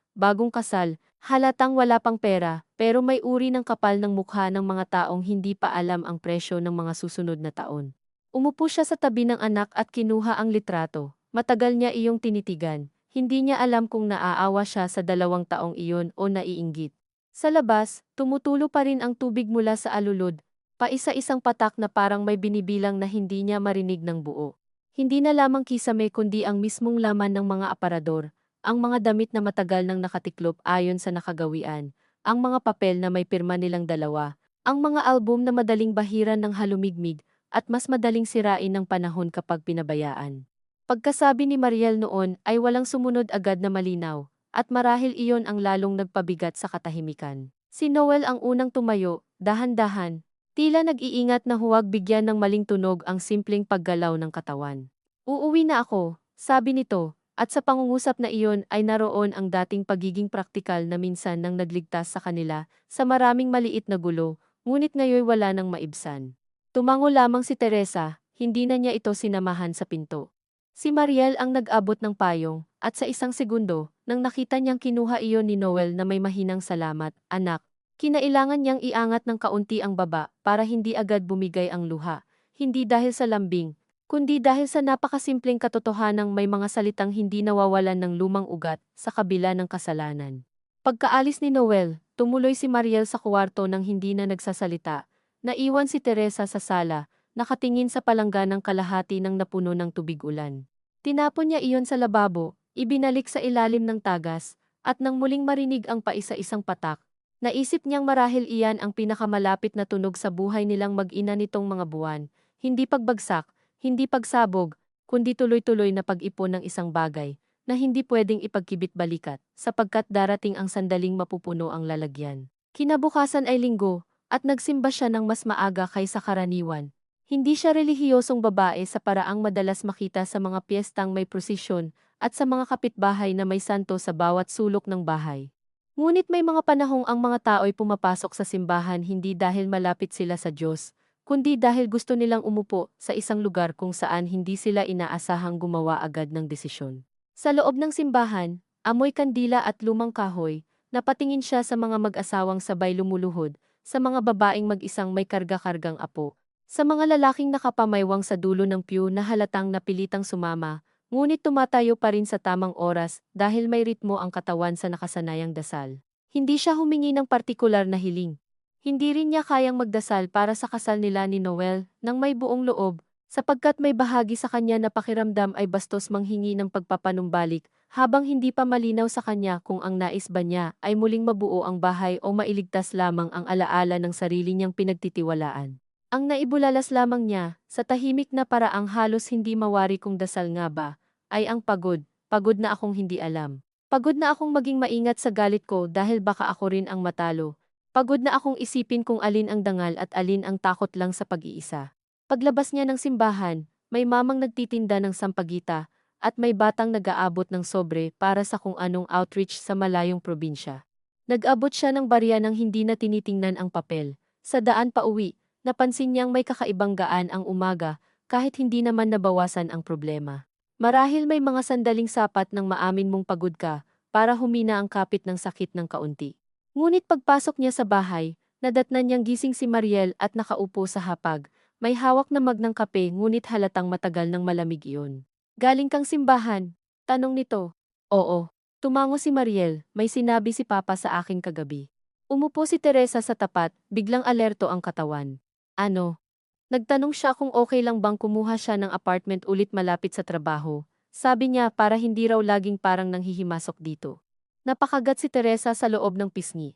bagong kasal, halatang wala pang pera, pero may uri ng kapal ng mukha ng mga taong hindi pa alam ang presyo ng mga susunod na taon. Umupo siya sa tabi ng anak at kinuha ang litrato. Matagal niya iyong tinitigan. Hindi niya alam kung naaawa siya sa 2 taong iyon o naiinggit. Sa labas, tumutulo pa rin ang tubig mula sa alulod, paisa-isang patak na parang may binibilang na hindi niya marinig ng buo. Hindi na lamang kisame kundi ang mismong laman ng mga aparador, ang mga damit na matagal nang nakatiklop ayon sa nakagawian, ang mga papel na may pirma nilang dalawa, ang mga album na madaling bahiran ng halumigmig, at mas madaling sirain ng panahon kapag pinabayaan. Pagkasabi ni Mariel noon ay walang sumunod agad na malinaw, at marahil iyon ang lalong nagpabigat sa katahimikan. Si Noel ang unang tumayo, dahan-dahan, tila nag-iingat na huwag bigyan ng maling tunog ang simpleng paggalaw ng katawan. Uuwi na ako, sabi nito, at sa pangungusap na iyon ay naroon ang dating pagiging praktikal na minsan nang nagligtas sa kanila sa maraming maliit na gulo, ngunit ngayon wala nang maibsan. Tumango lamang si Teresa, hindi na niya ito sinamahan sa pinto. Si Mariel ang nag-abot ng payong, at sa isang segundo, nang nakita niyang kinuha iyon ni Noel na may mahinang salamat, anak, kinailangan niyang iangat ng kaunti ang baba para hindi agad bumigay ang luha, hindi dahil sa lambing, kundi dahil sa napakasimpleng katotohanang may mga salitang hindi nawawalan ng lumang ugat sa kabila ng kasalanan. Pagkaalis ni Noel, tumuloy si Mariel sa kwarto nang hindi na nagsasalita. Naiwan si Teresa sa sala, nakatingin sa palangganang kalahati ng napuno ng tubig-ulan. Tinapon niya iyon sa lababo, ibinalik sa ilalim ng tagas, at nang muling marinig ang paisa-isang patak, naisip niyang marahil iyan ang pinakamalapit na tunog sa buhay nilang mag-ina nitong mga buwan, hindi pagbagsak, hindi pagsabog, kundi tuloy-tuloy na pag-ipon ng isang bagay, na hindi pwedeng ipagkibit-balikat, sapagkat darating ang sandaling mapupuno ang lalagyan. Kinabukasan ay linggo, at nagsimba siya ng mas maaga kaysa karaniwan. Hindi siya relihiyosong babae sa paraang madalas makita sa mga piyestang may prosesyon at sa mga kapitbahay na may santo sa bawat sulok ng bahay. Ngunit may mga panahong ang mga tao'y pumapasok sa simbahan hindi dahil malapit sila sa Diyos, kundi dahil gusto nilang umupo sa isang lugar kung saan hindi sila inaasahang gumawa agad ng desisyon. Sa loob ng simbahan, amoy kandila at lumang kahoy, napatingin siya sa mga mag-asawang sabay lumuluhod, sa mga babaeng mag-isang may karga-kargang apo, sa mga lalaking nakapamaywang sa dulo ng pew na halatang napilitang sumama, ngunit tumatayo pa rin sa tamang oras dahil may ritmo ang katawan sa nakasanayang dasal. Hindi siya humingi ng partikular na hiling. Hindi rin niya kayang magdasal para sa kasal nila ni Noel nang may buong loob, sapagkat may bahagi sa kanya na pakiramdam ay bastos manghingi ng pagpapanumbalik, habang hindi pa malinaw sa kanya kung ang nais ba niya ay muling mabuo ang bahay o mailigtas lamang ang alaala ng sarili niyang pinagtitiwalaan. Ang naibulalas lamang niya, sa tahimik na paraang halos hindi mawari kung dasal nga ba, ay ang pagod, pagod na akong hindi alam. Pagod na akong maging maingat sa galit ko dahil baka ako rin ang matalo. Pagod na akong isipin kung alin ang dangal at alin ang takot lang sa pag-iisa. Paglabas niya ng simbahan, may mamang nagtitinda ng sampagita, at may batang nag-aabot ng sobre para sa kung anong outreach sa malayong probinsya. Nag-abot siya ng barya nang hindi na tinitingnan ang papel. Sa daan pa uwi, napansin niyang may kakaibang gaan ang umaga, kahit hindi naman nabawasan ang problema. Marahil may mga sandaling sapat nang maamin mong pagod ka, para humina ang kapit ng sakit ng kaunti. Ngunit pagpasok niya sa bahay, nadatnan niyang gising si Mariel at nakaupo sa hapag. May hawak na mug ng kape ngunit halatang matagal ng malamig iyon. Galing kang simbahan? Tanong nito. Oo. Tumango si Mariel, may sinabi si Papa sa akin kagabi. Umupo si Teresa sa tapat, biglang alerto ang katawan. Ano? Nagtanong siya kung okay lang bang kumuha siya ng apartment ulit malapit sa trabaho. Sabi niya para hindi raw laging parang nanghihimasok dito. Napakagat si Teresa sa loob ng pisngi.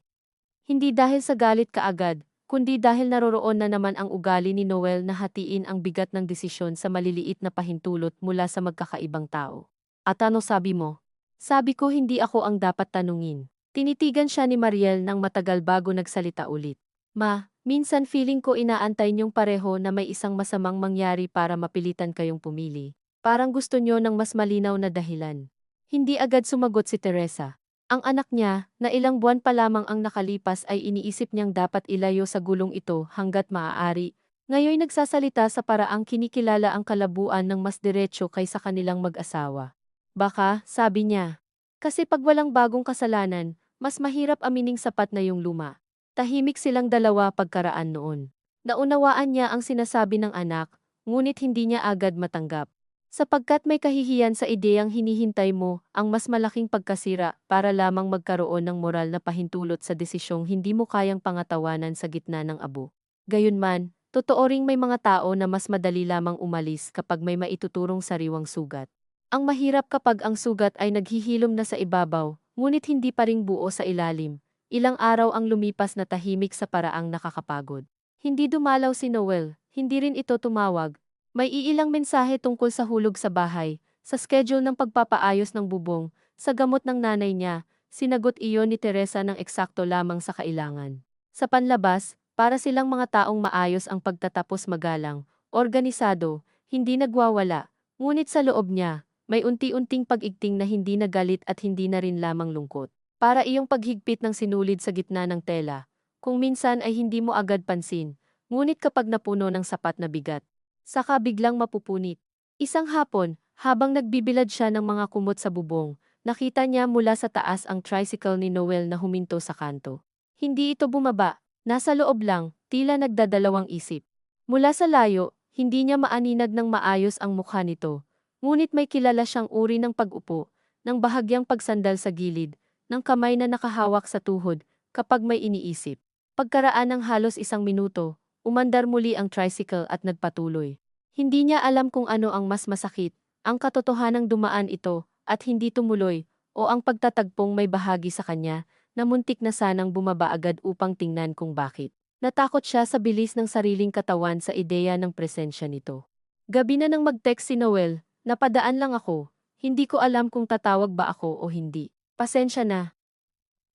Hindi dahil sa galit kaagad, kundi dahil naroroon na naman ang ugali ni Noel na hatiin ang bigat ng desisyon sa maliliit na pahintulot mula sa magkakaibang tao. At ano sabi mo? Sabi ko hindi ako ang dapat tanungin. Tinitigan siya ni Mariel ng matagal bago nagsalita ulit. Ma, minsan feeling ko inaantay niyong pareho na may isang masamang mangyari para mapilitan kayong pumili. Parang gusto niyo ng mas malinaw na dahilan. Hindi agad sumagot si Teresa. Ang anak niya, na ilang buwan pa lamang ang nakalipas ay iniisip niyang dapat ilayo sa gulong ito hanggat maaari. Ngayoy nagsasalita sa paraang kinikilala ang kalabuan ng mas diretsyo kaysa kanilang mag-asawa. Baka, sabi niya, kasi pag walang bagong kasalanan, mas mahirap amining sapat na yung luma. Tahimik silang dalawa pagkaraan noon. Naunawaan niya ang sinasabi ng anak, ngunit hindi niya agad matanggap. Sapagkat may kahihiyan sa ideyang hinihintay mo ang mas malaking pagkasira para lamang magkaroon ng moral na pahintulot sa desisyong hindi mo kayang pangatawanan sa gitna ng abo. Gayunman, totoo ring may mga tao na mas madali lamang umalis kapag may maituturong sariwang sugat. Ang mahirap kapag ang sugat ay naghihilom na sa ibabaw, ngunit hindi pa ring buo sa ilalim. Ilang araw ang lumipas na tahimik sa paraang nakakapagod. Hindi dumalaw si Noel, hindi rin ito tumawag. May iilang mensahe tungkol sa hulog sa bahay, sa schedule ng pagpapaayos ng bubong, sa gamot ng nanay niya, sinagot iyon ni Teresa ng eksakto lamang sa kailangan. Sa panlabas, para silang mga taong maayos ang pagtatapos magalang, organisado, hindi nagwawala, ngunit sa loob niya, may unti-unting pag-igting na hindi na galit at hindi na rin lamang lungkot. Para iyong paghigpit ng sinulid sa gitna ng tela, kung minsan ay hindi mo agad pansin, ngunit kapag napuno ng sapat na bigat, saka biglang mapupunit. Isang hapon, habang nagbibilad siya ng mga kumot sa bubong, nakita niya mula sa taas ang tricycle ni Noel na huminto sa kanto. Hindi ito bumaba, nasa loob lang, tila nagdadalawang isip. Mula sa layo, hindi niya maaninag ng maayos ang mukha nito, ngunit may kilala siyang uri ng pag-upo, ng bahagyang pagsandal sa gilid, ng kamay na nakahawak sa tuhod, kapag may iniisip. Pagkaraan ng halos isang minuto, umandar muli ang tricycle at nagpatuloy. Hindi niya alam kung ano ang mas masakit, ang katotohanang dumaan ito at hindi tumuloy, o ang pagtatagpong may bahagi sa kanya na muntik na sanang bumaba agad upang tingnan kung bakit. Natakot siya sa bilis ng sariling katawan sa ideya ng presensya nito. Gabi na nang mag-text si Noel, napadaan lang ako, hindi ko alam kung tatawag ba ako o hindi. Pasensya na.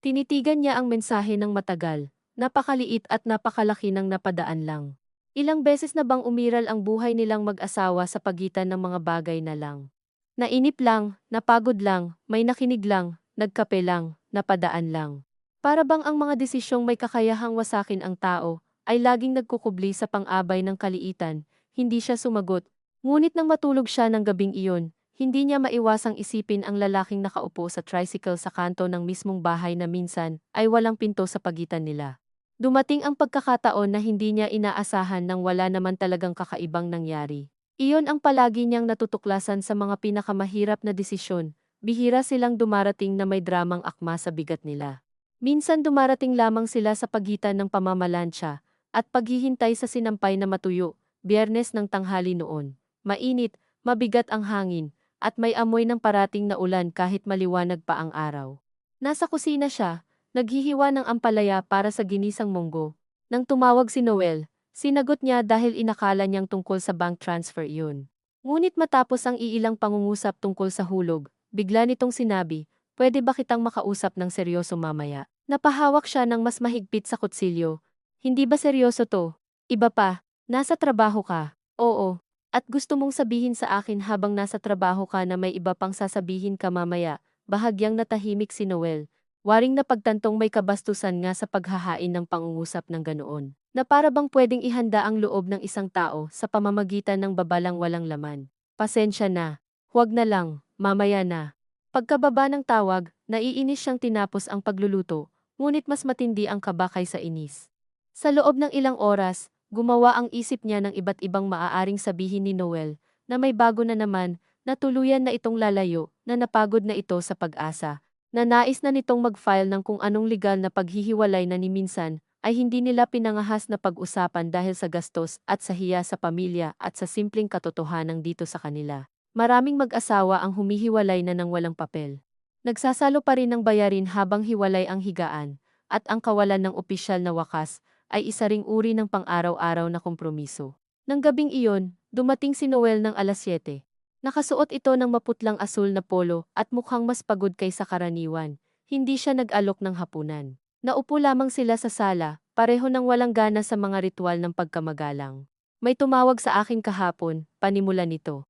Tinitigan niya ang mensahe ng matagal. Napakaliit at napakalaki ng napadaan lang. Ilang beses na bang umiral ang buhay nilang mag-asawa sa pagitan ng mga bagay na lang. Nainip lang, napagod lang, may nakinig lang, nagkape lang, napadaan lang. Para bang ang mga desisyong may kakayahang wasakin ang tao, ay laging nagkukubli sa pang-abay ng kaliitan. Hindi siya sumagot. Ngunit nang matulog siya ng gabing iyon, hindi niya maiwasang isipin ang lalaking nakaupo sa tricycle sa kanto ng mismong bahay na minsan ay walang pinto sa pagitan nila. Dumating ang pagkakataon na hindi niya inaasahan nang wala naman talagang kakaibang nangyari. Iyon ang palagi niyang natutuklasan sa mga pinakamahirap na desisyon. Bihira silang dumarating na may dramang akma sa bigat nila. Minsan dumarating lamang sila sa pagitan ng pamamalansya at paghihintay sa sinampay na matuyo. Biyernes ng tanghali noon. Mainit, mabigat ang hangin, at may amoy ng parating na ulan kahit maliwanag pa ang araw. Nasa kusina siya, naghihiwa ng ampalaya para sa ginisang munggo. Nang tumawag si Noel, sinagot niya dahil inakala niyang tungkol sa bank transfer iyon. Ngunit matapos ang iilang pangungusap tungkol sa hulog, bigla nitong sinabi, "Pwede ba kitang makausap ng seryoso mamaya?" Napahawak siya ng mas mahigpit sa kutsilyo. "Hindi ba seryoso to? Iba pa, nasa trabaho ka." "Oo. At gusto mong sabihin sa akin habang nasa trabaho ka na may iba pang sasabihin ka mamaya." Bahagyang natahimik si Noel. Waring napagtantong may kabastusan nga sa paghahain ng pangungusap ng ganoon, na para bang pwedeng ihanda ang loob ng isang tao sa pamamagitan ng babalang walang laman. "Pasensya na. Huwag na lang, mamaya na." Pagkababa ng tawag, naiinis siyang tinapos ang pagluluto, ngunit mas matindi ang kaba kaysa inis. Sa loob ng ilang oras, gumawa ang isip niya ng iba't ibang maaaring sabihin ni Noel, na may bago na naman, na tuluyan na itong lalayo, na napagod na ito sa pag-asa, na nais na nitong mag-file ng kung anong legal na paghihiwalay na ni minsan ay hindi nila pinangahas na pag-usapan dahil sa gastos at sa hiya sa pamilya at sa simpleng katotohanan dito sa kanila. Maraming mag-asawa ang humihiwalay na ng walang papel. Nagsasalo pa rin ng bayarin habang hiwalay ang higaan, at ang kawalan ng opisyal na wakas ay isa ring uri ng pang-araw-araw na kompromiso. Nang gabing iyon, dumating si Noel ng alas 7. Nakasuot ito ng maputlang asul na polo at mukhang mas pagod kaysa karaniwan. Hindi siya nag-alok ng hapunan. Naupo lamang sila sa sala, pareho nang walang gana sa mga ritual ng pagkamagalang. "May tumawag sa akin kahapon," panimula nito.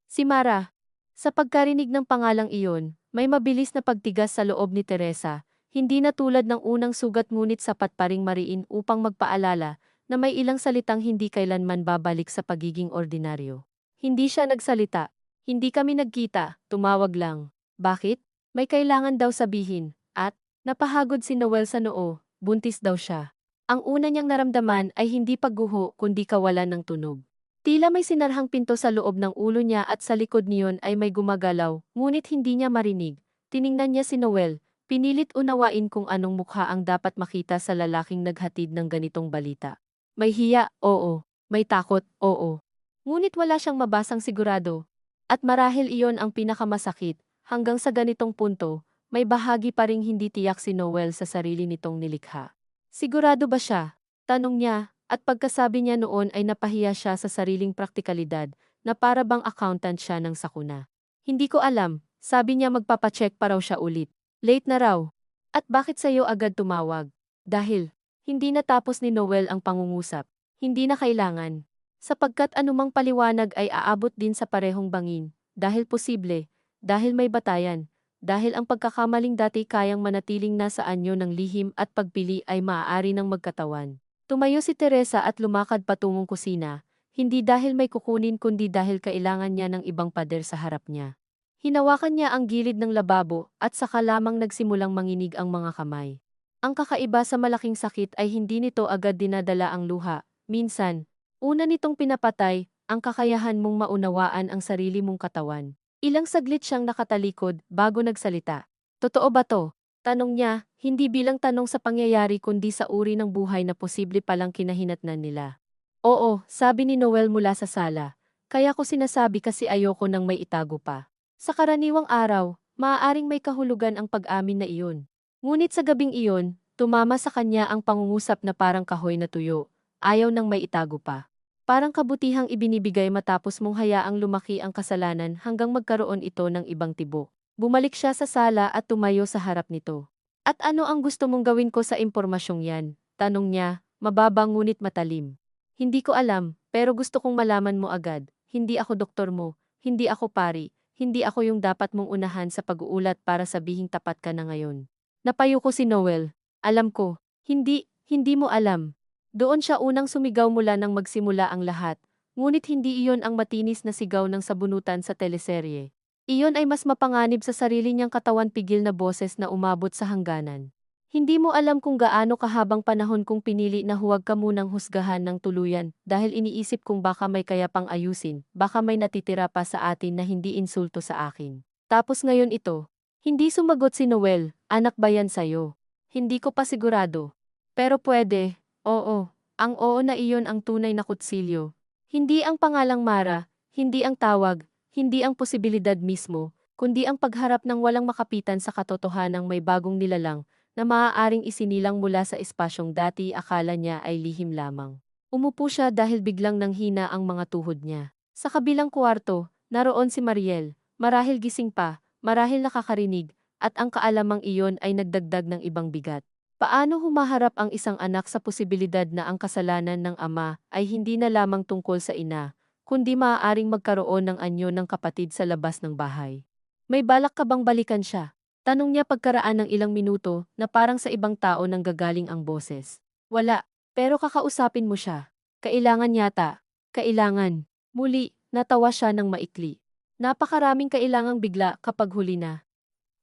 Si Mara. Sa pagkarinig ng pangalang iyon, may mabilis na pagtigas sa loob ni Teresa. Hindi na tulad ng unang sugat ngunit sapat pa ring mariin upang magpaalala na may ilang salitang hindi kailanman babalik sa pagiging ordinaryo. Hindi siya nagsalita. "Hindi kami nagkita, tumawag lang." "Bakit?" "May kailangan daw sabihin." At, napahagod si Noel sa noo, buntis daw siya. Ang una niyang naramdaman ay hindi pagguho kundi kawalan ng tunog. Tila may sinarhang pinto sa loob ng ulo niya at sa likod niyon ay may gumagalaw, ngunit hindi niya marinig. Tiningnan niya si Noel, pinilit unawain kung anong mukha ang dapat makita sa lalaking naghatid ng ganitong balita. May hiya, oo. May takot, oo. Ngunit wala siyang mabasang sigurado. At marahil iyon ang pinakamasakit, hanggang sa ganitong punto, may bahagi pa ring hindi tiyak si Noel sa sarili nitong nilikha. Sigurado ba siya? Tanong niya, at pagkasabi niya noon ay napahiya siya sa sariling praktikalidad, na para bang accountant siya ng sakuna. "Hindi ko alam," sabi niya, magpapacheck pa raw siya ulit. Late na raw. "At bakit sa'yo agad tumawag?" "Dahil, hindi natapos ni Noel ang pangungusap. Hindi na kailangan. Sapagkat anumang paliwanag ay aabot din sa parehong bangin, dahil posible, dahil may batayan, dahil ang pagkakamaling dati kayang manatiling nasa anyo ng lihim at pagpili ay maaari ng magkatawan." Tumayo si Teresa at lumakad patungong kusina, hindi dahil may kukunin kundi dahil kailangan niya ng ibang pader sa harap niya. Hinawakan niya ang gilid ng lababo at saka lamang nagsimulang manginig ang mga kamay. Ang kakaiba sa malaking sakit ay hindi nito agad dinadala ang luha. Minsan, una nitong pinapatay ang kakayahan mong maunawaan ang sarili mong katawan. Ilang saglit siyang nakatalikod bago nagsalita. "Totoo ba to?" Tanong niya, hindi bilang tanong sa pangyayari kundi sa uri ng buhay na posible palang kinahinatnan nila. "Oo," sabi ni Noel mula sa sala. "Kaya ko sinasabi kasi ayoko nang may itago pa." Sa karaniwang araw, maaaring may kahulugan ang pag-amin na iyon. Ngunit sa gabing iyon, tumama sa kanya ang pangungusap na parang kahoy na tuyo. Ayaw nang may itago pa. Parang kabutihang ibinibigay matapos mong hayaang lumaki ang kasalanan hanggang magkaroon ito ng ibang tibok. Bumalik siya sa sala at tumayo sa harap nito. "At ano ang gusto mong gawin ko sa impormasyong yan?" Tanong niya, mababa ngunit matalim. "Hindi ko alam, pero gusto kong malaman mo agad. Hindi ako doktor mo, hindi ako pari, hindi ako yung dapat mong unahan sa pag-uulat para sabihing tapat ka na ngayon." Napayuko si Noel. "Alam ko, hindi mo alam." Doon siya unang sumigaw mula nang magsimula ang lahat, ngunit hindi iyon ang matinis na sigaw ng sabunutan sa teleserye. Iyon ay mas mapanganib sa sarili niyang katawan pigil na boses na umabot sa hangganan. Hindi mo alam kung gaano kahabang panahon kung pinili na huwag ka munang husgahan ng tuluyan dahil iniisip kong baka may kaya pang ayusin, baka may natitira pa sa atin na hindi insulto sa akin. Tapos ngayon ito. Hindi sumagot si Noel, anak ba yan sa'yo? Hindi ko pa sigurado. Pero pwede, oo. Ang oo na iyon ang tunay na kutsilyo. Hindi ang pangalang Mara, hindi ang tawag, hindi ang posibilidad mismo, kundi ang pagharap ng walang makapitan sa katotohanang may bagong nilalang na maaaring isinilang mula sa espasyong dati akala niya ay lihim lamang. Umupo siya dahil biglang nanghina ang mga tuhod niya. Sa kabilang kwarto, naroon si Mariel, marahil gising pa, marahil nakakarinig, at ang kaalamang iyon ay nagdagdag ng ibang bigat. Paano humaharap ang isang anak sa posibilidad na ang kasalanan ng ama ay hindi na lamang tungkol sa ina, kundi maaaring magkaroon ng anyo ng kapatid sa labas ng bahay? May balak ka bang balikan siya? Tanong niya pagkaraan ng ilang minuto na parang sa ibang tao nang gagaling ang boses. Wala, pero kakausapin mo siya. Kailangan yata. Kailangan. Muli, natawa siya ng maikli. Napakaraming kailangang bigla kapag huli na.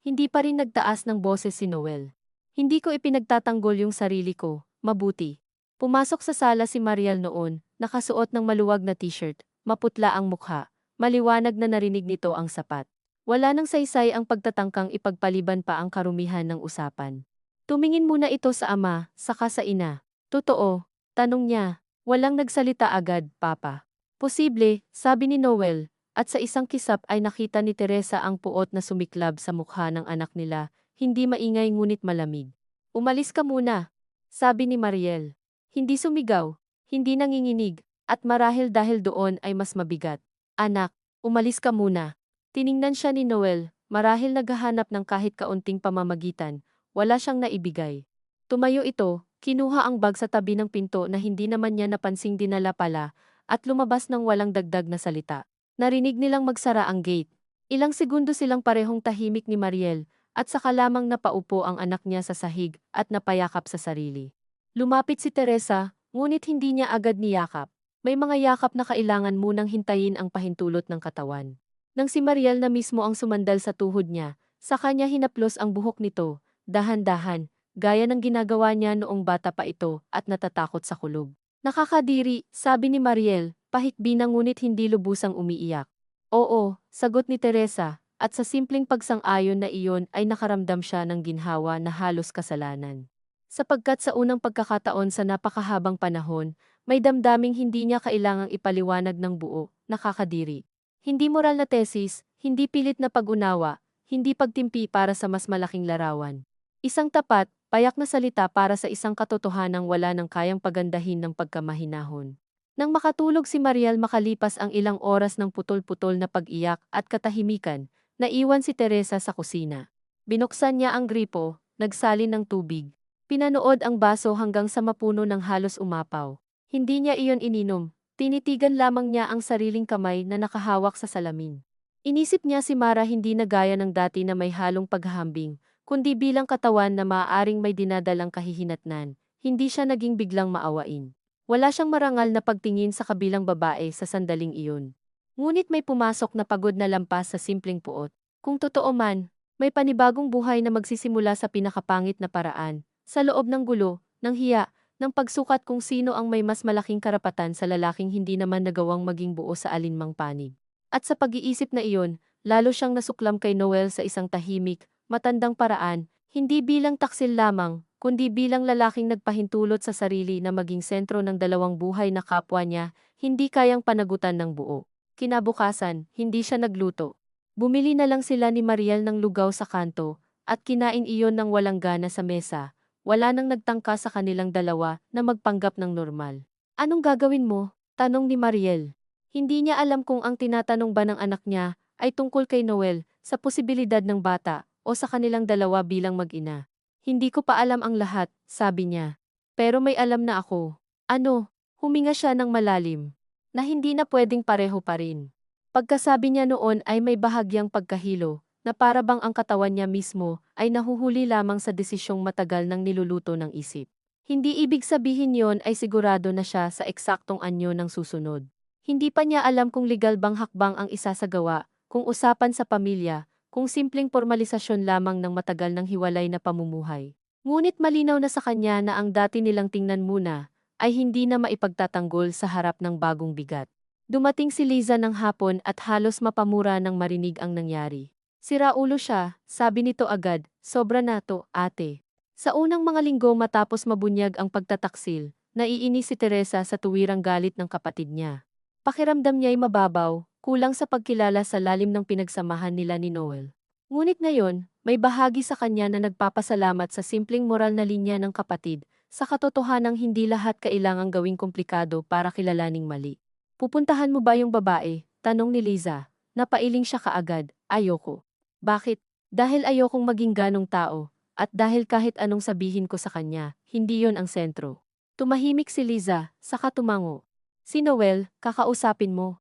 Hindi pa rin nagtaas ng boses si Noel. Hindi ko ipinagtatanggol yung sarili ko, mabuti. Pumasok sa sala si Mariel noon, nakasuot ng maluwag na t-shirt, maputla ang mukha, maliwanag na narinig nito ang sapat. Wala nang saysay ang pagtatangkang ipagpaliban pa ang karumihan ng usapan. Tumingin muna ito sa ama, saka sa ina. Totoo, tanong niya. Walang nagsalita agad, Papa. Posible, sabi ni Noel, at sa isang kisap ay nakita ni Teresa ang puot na sumiklab sa mukha ng anak nila, hindi maingay ngunit malamig. Umalis ka muna, sabi ni Mariel. Hindi sumigaw, hindi nanginginig, at marahil dahil doon ay mas mabigat. Anak, umalis ka muna. Tiningnan siya ni Noel, marahil naghahanap ng kahit kaunting pamamagitan, wala siyang naibigay. Tumayo ito, kinuha ang bag sa tabi ng pinto na hindi naman niya napansing dinala pala, at lumabas ng walang dagdag na salita. Narinig nilang magsara ang gate. Ilang segundo silang parehong tahimik ni Mariel, at saka lamang napaupo ang anak niya sa sahig at napayakap sa sarili. Lumapit si Teresa, ngunit hindi niya agad niyakap. May mga yakap na kailangan munang hintayin ang pahintulot ng katawan. Nang si Mariel na mismo ang sumandal sa tuhod niya, sa kanya hinaplos ang buhok nito, dahan-dahan, gaya ng ginagawa niya noong bata pa ito at natatakot sa kulog. Nakakadiri, sabi ni Mariel, pahikbi na ngunit hindi lubusang umiiyak. Oo, sagot ni Teresa, at sa simpleng pagsang-ayon na iyon ay nakaramdam siya ng ginhawa na halos kasalanan. Sapagkat sa unang pagkakataon sa napakahabang panahon, may damdaming hindi niya kailangang ipaliwanag ng buo, nakakadiri. Hindi moral na tesis, hindi pilit na pag-unawa, hindi pagtimpi para sa mas malaking larawan. Isang tapat, payak na salita para sa isang katotohanang wala nang kayang pagandahin ng pagkamahinahon. Nang makatulog si Mariel makalipas ang ilang oras ng putol-putol na pag-iyak at katahimikan, naiwan si Teresa sa kusina. Binuksan niya ang gripo, nagsalin ng tubig. Pinanood ang baso hanggang sa mapuno ng halos umapaw. Hindi niya iyon ininom. Tinitigan lamang niya ang sariling kamay na nakahawak sa salamin. Inisip niya si Mara hindi na gaya ng dati na may halong paghahambing, kundi bilang katawan na maaaring may dinadalang kahihinatnan, hindi siya naging biglang maawain. Wala siyang marangal na pagtingin sa kabilang babae sa sandaling iyon. Ngunit may pumasok na pagod na lampas sa simpleng puot. Kung totoo man, may panibagong buhay na magsisimula sa pinakapangit na paraan, sa loob ng gulo, ng hiya, ng pagsukat kung sino ang may mas malaking karapatan sa lalaking hindi naman nagawang maging buo sa alinmang panig. At sa pag-iisip na iyon, lalo siyang nasuklam kay Noel sa isang tahimik, matandang paraan, hindi bilang taksil lamang, kundi bilang lalaking nagpahintulot sa sarili na maging sentro ng dalawang buhay na kapwa niya, hindi kayang panagutan ng buo. Kinabukasan, hindi siya nagluto. Bumili na lang sila ni Mariel ng lugaw sa kanto, at kinain iyon ng walang gana sa mesa. Wala nang nagtangka sa kanilang dalawa na magpanggap ng normal. Anong gagawin mo? Tanong ni Mariel. Hindi niya alam kung ang tinatanong ba ng anak niya ay tungkol kay Noel, sa posibilidad ng bata, o sa kanilang dalawa bilang mag-ina. Hindi ko pa alam ang lahat, sabi niya. Pero may alam na ako. Ano? Huminga siya ng malalim. Na hindi na pwedeng pareho pa rin. Pagkasabi niya noon ay may bahagyang pagkahilo, na para bang ang katawan niya mismo ay nahuhuli lamang sa desisyong matagal ng niluluto ng isip. Hindi ibig sabihin yon ay sigurado na siya sa eksaktong anyo ng susunod. Hindi pa niya alam kung legal bang hakbang ang isasagawa, kung usapan sa pamilya, kung simpleng formalisasyon lamang ng matagal ng hiwalay na pamumuhay. Ngunit malinaw na sa kanya na ang dati nilang tingnan muna ay hindi na maipagtatanggol sa harap ng bagong bigat. Dumating si Liza ng hapon at halos mapamura nang marinig ang nangyari. Sira ulo siya, sabi nito agad, sobra na to, ate. Sa unang mga linggo matapos mabunyag ang pagtataksil, naiinis si Teresa sa tuwirang galit ng kapatid niya. Pakiramdam niya'y mababaw, kulang sa pagkilala sa lalim ng pinagsamahan nila ni Noel. Ngunit ngayon, may bahagi sa kanya na nagpapasalamat sa simpleng moral na linya ng kapatid, sa katotohanang hindi lahat kailangang gawing komplikado para kilalaning mali. Pupuntahan mo ba yung babae? Tanong ni Liza. Napailing siya kaagad, ayoko. Bakit? Dahil ayokong maging ganong tao. At dahil kahit anong sabihin ko sa kanya, hindi yon ang sentro. Tumahimik si Liza, saka tumango. Si Noel, kakausapin mo.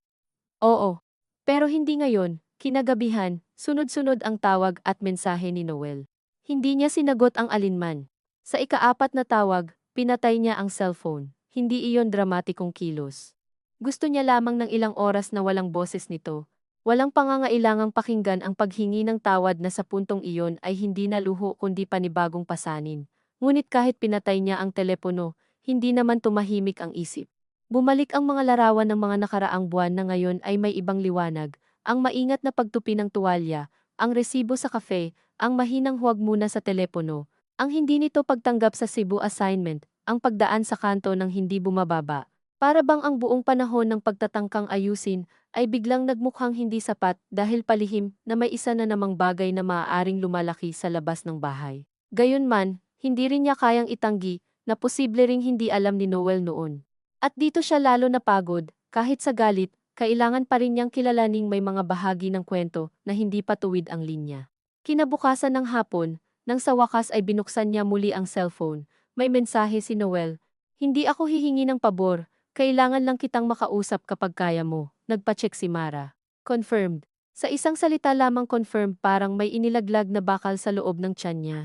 Oo. Pero hindi ngayon, kinagabihan, sunod-sunod ang tawag at mensahe ni Noel. Hindi niya sinagot ang alinman. Sa ikaapat na tawag, pinatay niya ang cellphone. Hindi iyon dramatikong kilos. Gusto niya lamang ng ilang oras na walang boses nito. Walang pangangailangang pakinggan ang paghingi ng tawad na sa puntong iyon ay hindi na luho kundi panibagong pasanin. Ngunit kahit pinatay niya ang telepono, hindi naman tumahimik ang isip. Bumalik ang mga larawan ng mga nakaraang buwan na ngayon ay may ibang liwanag, ang maingat na pagtupi ng tuwalya, ang resibo sa kafe, ang mahinang huwag muna sa telepono, ang hindi nito pagtanggap sa Cebu assignment, ang pagdaan sa kanto ng hindi bumababa. Para bang ang buong panahon ng pagtatangkang ayusin ay biglang nagmukhang hindi sapat dahil palihim na may isa na namang bagay na maaaring lumalaki sa labas ng bahay. Gayunman, hindi rin niya kayang itanggi na posible ring hindi alam ni Noel noon. At dito siya lalo napagod, kahit sa galit, kailangan pa rin niyang kilalaning may mga bahagi ng kwento na hindi pa tuwid ang linya. Kinabukasan ng hapon, nang sa wakas ay binuksan niya muli ang cellphone, may mensahe si Noel. Hindi ako hihingi ng pabor, kailangan lang kitang makausap kapag kaya mo. Nagpa-check si Mara. Confirmed. Sa isang salita lamang confirmed parang may inilaglag na bakal sa loob ng tiyan niya.